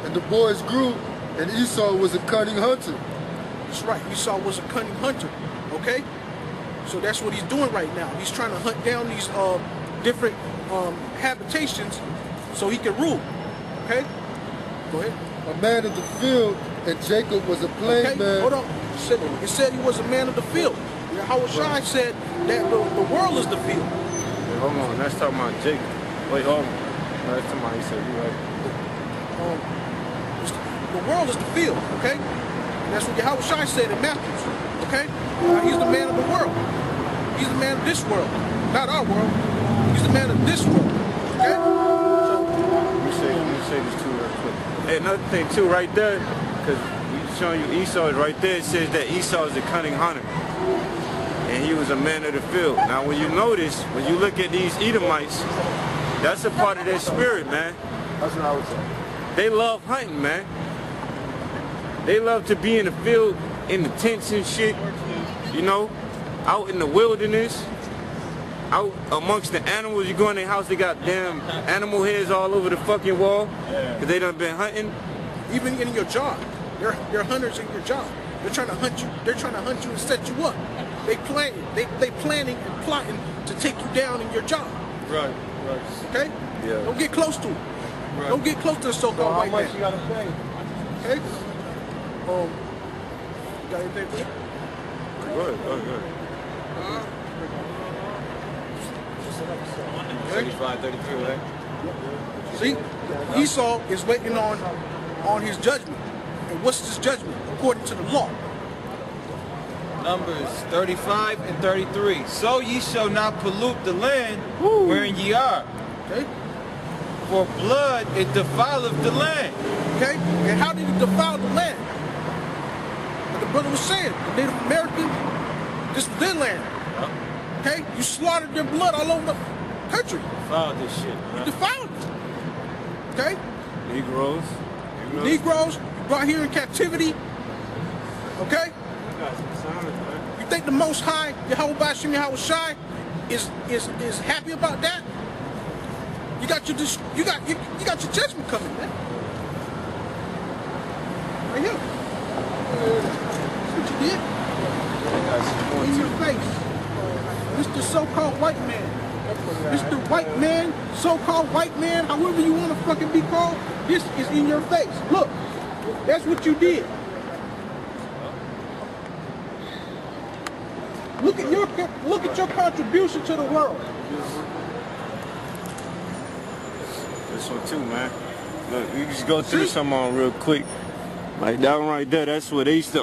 And the boys grew, and Esau was a cunning hunter. That's right, Esau was a cunning hunter. Okay? So that's what he's doing right now. He's trying to hunt down these different habitations so he can rule. Okay? Go ahead. A man of the field, and Jacob was a plain man. Hold on. It said he was a man of the field. Yahushua said that the world is the field. Hey, hold on, that's talking about Jacob. Wait, hold on. That's talking about, he said, you right. The world is the field, okay? And that's what Yahushua said in Matthew, okay? He's the man of the world. He's the man of this world. Not our world. He's the man of this world, okay? So, Let me say this too real quick. Hey, another thing too, right there, because we showing you Esau is right there. It says that Esau is a cunning hunter, and he was a man of the field. Now, when you notice, when you look at these Edomites, that's a part of their spirit, man. That's what I would say. They love hunting, man. They love to be in the field, in the tents and shit, you know, out in the wilderness, out amongst the animals. You go in their house, they got damn animal heads all over the fucking wall, because they done been hunting. even in your job, they're hunters in your job. They're trying to hunt you. They're trying to hunt you and set you up. They planning and plotting to take you down in your job. Right, right. Okay? Yeah. Don't get close to it. Right. Don't get close to the so-called white man. you gotta pay? Okay? Got anything for it? Go ahead. 35, 33, right? See, Esau is waiting on his judgment. And what's his judgment? According to the law. Numbers 35 and 33. So ye shall not pollute the land wherein ye are. Okay? For blood it defileth the land. Okay? And how did it defile the land? Like the brother was saying, the Native American, this was their land. Okay? You slaughtered their blood all over the country. Defiled this shit. You defiled it. Okay? Negroes. Negroes, you brought here in captivity. Okay? You think the Most High, Yahweh Shem Yahweh Shai, is happy about that? You got your judgment coming, man. Right here. That's what you did. In your face. Mr. So-called white man. Mr. White man, so-called white man, however you want to fucking be called, this is in your face. Look, that's what you did. Look at your contribution to the world. This one too, man. Look, you just go through some on real quick. Like that one right there, that's what they used to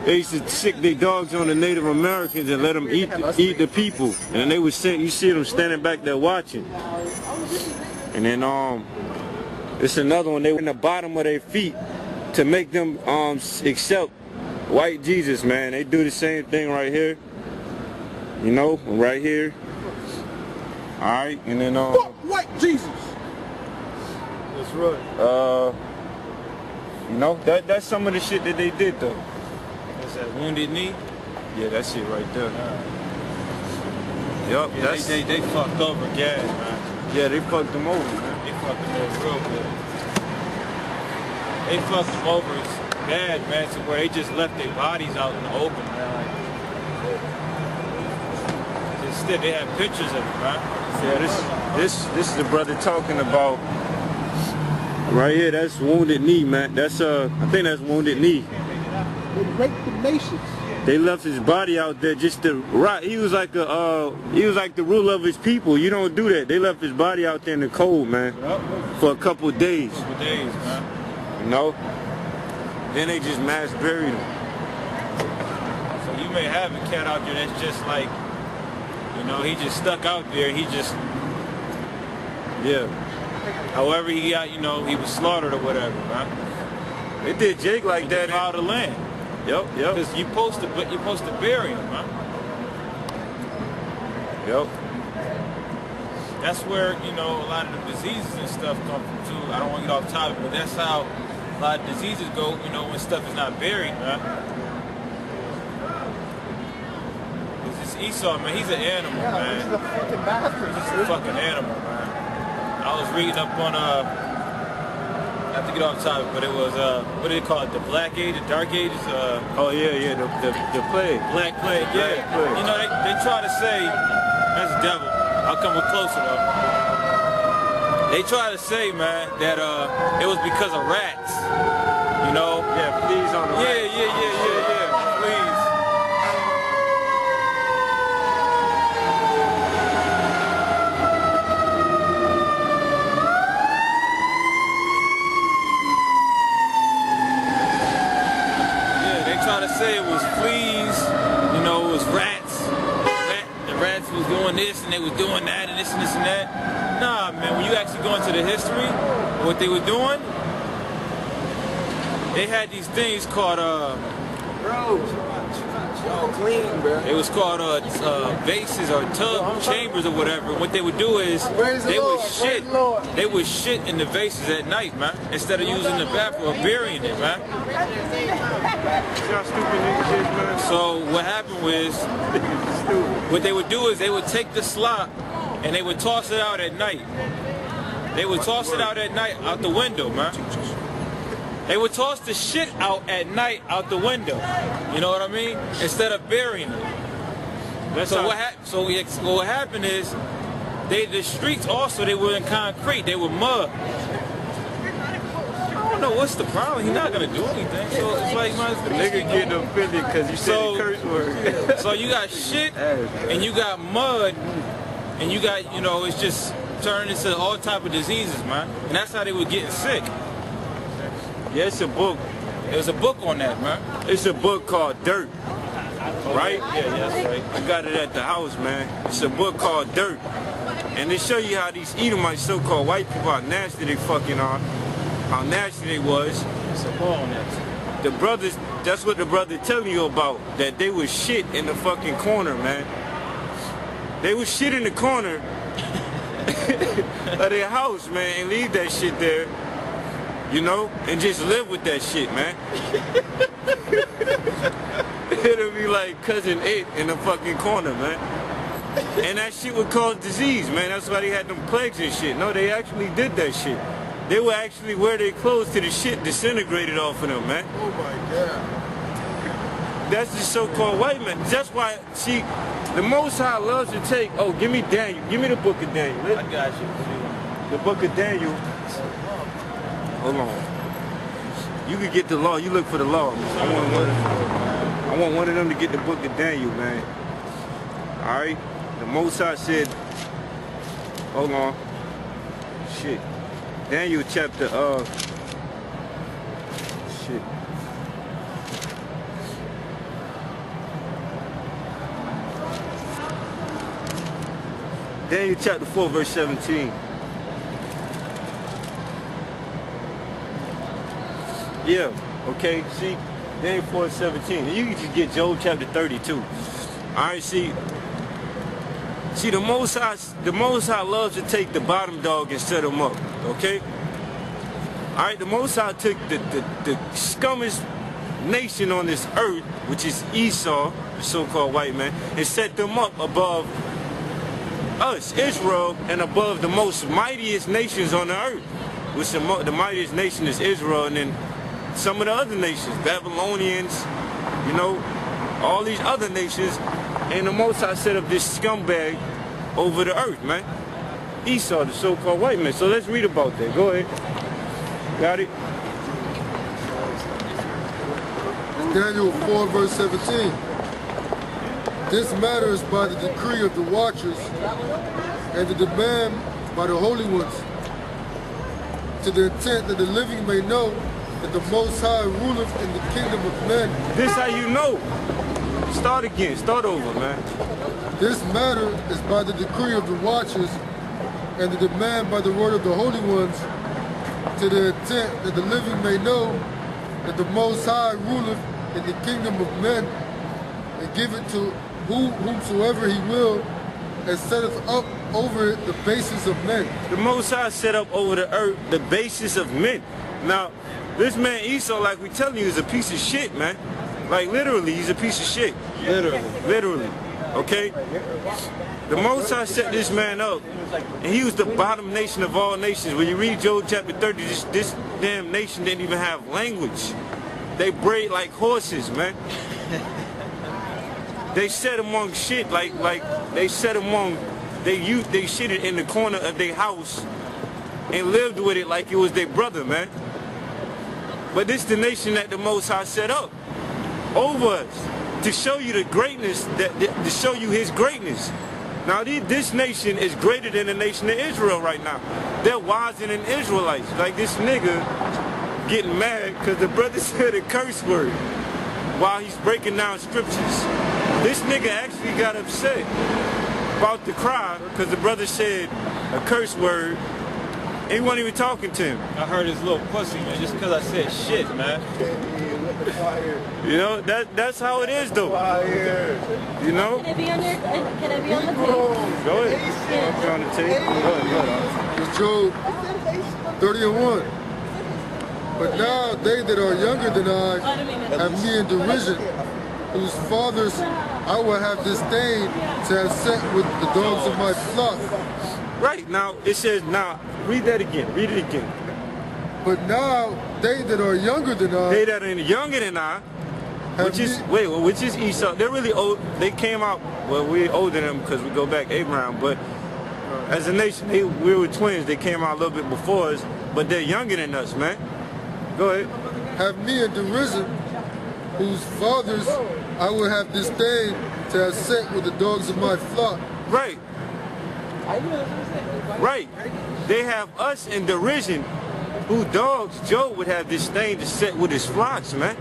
they used to sick their dogs on the Native Americans and let them eat the people. And they would you see them standing back there watching. And then it's another one, they were in the bottom of their feet to make them accept white Jesus, man. They do the same thing right here. You know, right here. Alright, and then Fuck white Jesus. That's right. you know, that's some of the shit that they did though. What's that, Wounded Knee? Yeah, that shit right there. Yup, Yeah, they fucked over Gad, man. yeah, they fucked them over, man. They fucked him over real good. They fucked him over bad, man, to where they just left their bodies out in the open, man. Like, instead, they had pictures of him, man. Yeah, this is the brother talking about right here. That's Wounded Knee, man. That's I think that's Wounded Knee. They raped the nations. They left his body out there just to rot. He was like the ruler of his people. You don't do that. They left his body out there in the cold, man, for a couple of days. Man. You know? Then they just mass buried him. So you may have a cat out there that's just like, you know, he just stuck out there. He just, Yeah. however he got, you know, he was slaughtered or whatever, man. They did Jake like that. Defiled the land. Yep. Because you're supposed to bury him, man. Yep. That's where, you know, a lot of the diseases and stuff come from too. I don't want to get off topic, but that's how a lot of diseases go, you know, when stuff is not buried, man. It's Esau, man. He's an animal, man. He's a fucking bastard. He's just a fucking animal, man. I was reading up on, not to get off topic, but it was, what do they call it? The Black Age, the Dark Ages? Oh yeah, the plague. Black Plague, yeah. Black Plague. You know, they try to say, that's the devil. I'll come with closer though. They try to say, man, that it was because of rats. You know? Yeah, fleas on the Yeah, please. To say it was fleas, you know, it was rats. The rats was doing this and they was doing that and this and this and that. Nah, man, when you actually go into the history of what they were doing, they had these things called Clean, bro. it was called vases or tub chambers or whatever. And what they would do is they would shit in the vases at night, man, instead of using the bathroom or burying it, man. So what happened was, what they would do is they would take the slop and they would toss it out at night. They would toss it out at night out the window, man. They would toss the shit out at night out the window. You know what I mean? Instead of burying it. So what happened is, the streets also, they were in concrete. They were mud. I don't know what's the problem. He's not gonna do anything. So it's like, man, The nigga getting offended because you said a curse word. So you got shit and you got mud and you got, you know, it's just turned into all type of diseases, man. And that's how they were getting sick. Yeah, it's a book. There's a book on that, man. It's a book called Dirt. Right? Yeah, that's right. I got it at the house, man. It's a book called Dirt. And they show you how these Edomites, so-called white people, how nasty they fucking are. How nasty they was. It's a book on that. The brothers, that's what the brother telling you about. That they was shit in the fucking corner, man. They was shit in the corner of their house, man, and leave that shit there. You know, and just live with that shit, man. It'll be like Cousin 8 in the fucking corner, man. And that shit would cause disease, man. That's why they had them plagues and shit. No, they actually did that shit. They would actually wear their clothes till the shit disintegrated off of them, man. Oh my God. That's the so-called white man. That's why, see, the Most High loves to take, oh, give me Daniel. Give me the book of Daniel. I got you. The book of Daniel. Hold on. You could get the law. You look for the law. I want one of them to get the book of Daniel, man. All right. The Most High said, hold on. Shit. Daniel chapter, shit. Daniel chapter 4, verse 17. Yeah, okay, see, Daniel 4:17. And you can just get Job chapter 32. All right, see, the Most High loves to take the bottom dog and set him up, okay? All right, the Most High took the scummiest nation on this earth, which is Esau, the so-called white man, and set them up above us, Israel, and above the most mightiest nations on the earth, which the mightiest nation is Israel, and then some of the other nations, Babylonians, you know, all these other nations, and the Most High set up this scumbag over the earth, man. Esau, the so-called white man. So let's read about that. Go ahead. Got it? Daniel 4 verse 17. This matter is by the decree of the watchers and the demand by the holy ones, to the intent that the living may know that the Most High ruleth in the kingdom of men. This how you know. Start again. Start over, man. This matter is by the decree of the watchers and the demand by the word of the holy ones, to the intent that the living may know that the Most High ruleth in the kingdom of men, and giveth to whomsoever he will, and setteth up over it the basis of men. The Most High set up over the earth the basis of men. Now, this man Esau, like we telling you, is a piece of shit, man. Like literally, he's a piece of shit. Literally. Okay? The Most High set this man up, and he was the bottom nation of all nations. When you read Job chapter 30, this damn nation didn't even have language. They brayed like horses, man. They sat among shit like they sat among, they shitted in the corner of their house and lived with it like it was their brother, man. But this is the nation that the Most High set up over us to show you the greatness, to show you his greatness. Now this nation is greater than the nation of Israel right now. They're wiser than Israelites. Like this nigga getting mad because the brother said a curse word while he's breaking down scriptures. This nigga actually got upset, about to cry, because the brother said a curse word. He wasn't even talking to him. I heard his little pussy, man, just because I said shit, man. You know, that's how it is, though. You know? Can I be on there? Can I be on the tape? Go ahead. I'll be on the tape. Go ahead. It's Job 30:1. But now they that are younger than I have me in derision, whose fathers I will have disdain to have set with the dogs of my flock. Right, now it says, now, read that again. Read it again. But now they that are younger than I, They that are younger than I, which is Esau. They're really old. They came out, well, we're older than them because we go back Abraham, but as a nation, we were twins. They came out a little bit before us, but they're younger than us, man. Go ahead. have me in derision, whose fathers I will have disdain to have set with the dogs of my flock. Right. Right. They have us in derision, who dogs Job would have disdain to set with his flocks, man.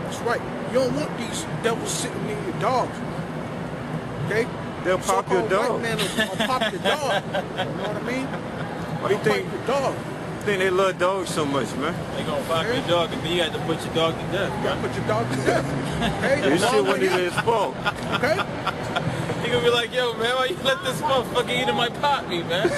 That's right. You don't want these devils sitting in your dogs. Okay? They'll pop your dog. White man will pop your dog. You know what I mean? Why do you think? Your dog. I think they love dogs so much, man. They gonna pop your dog, and then you have to put your dog to death. You gotta put your dog to death. Okay? This shit wasn't even his fault. Okay? He gonna be like, yo, man, why you let this motherfucker eat in my pot meat, man?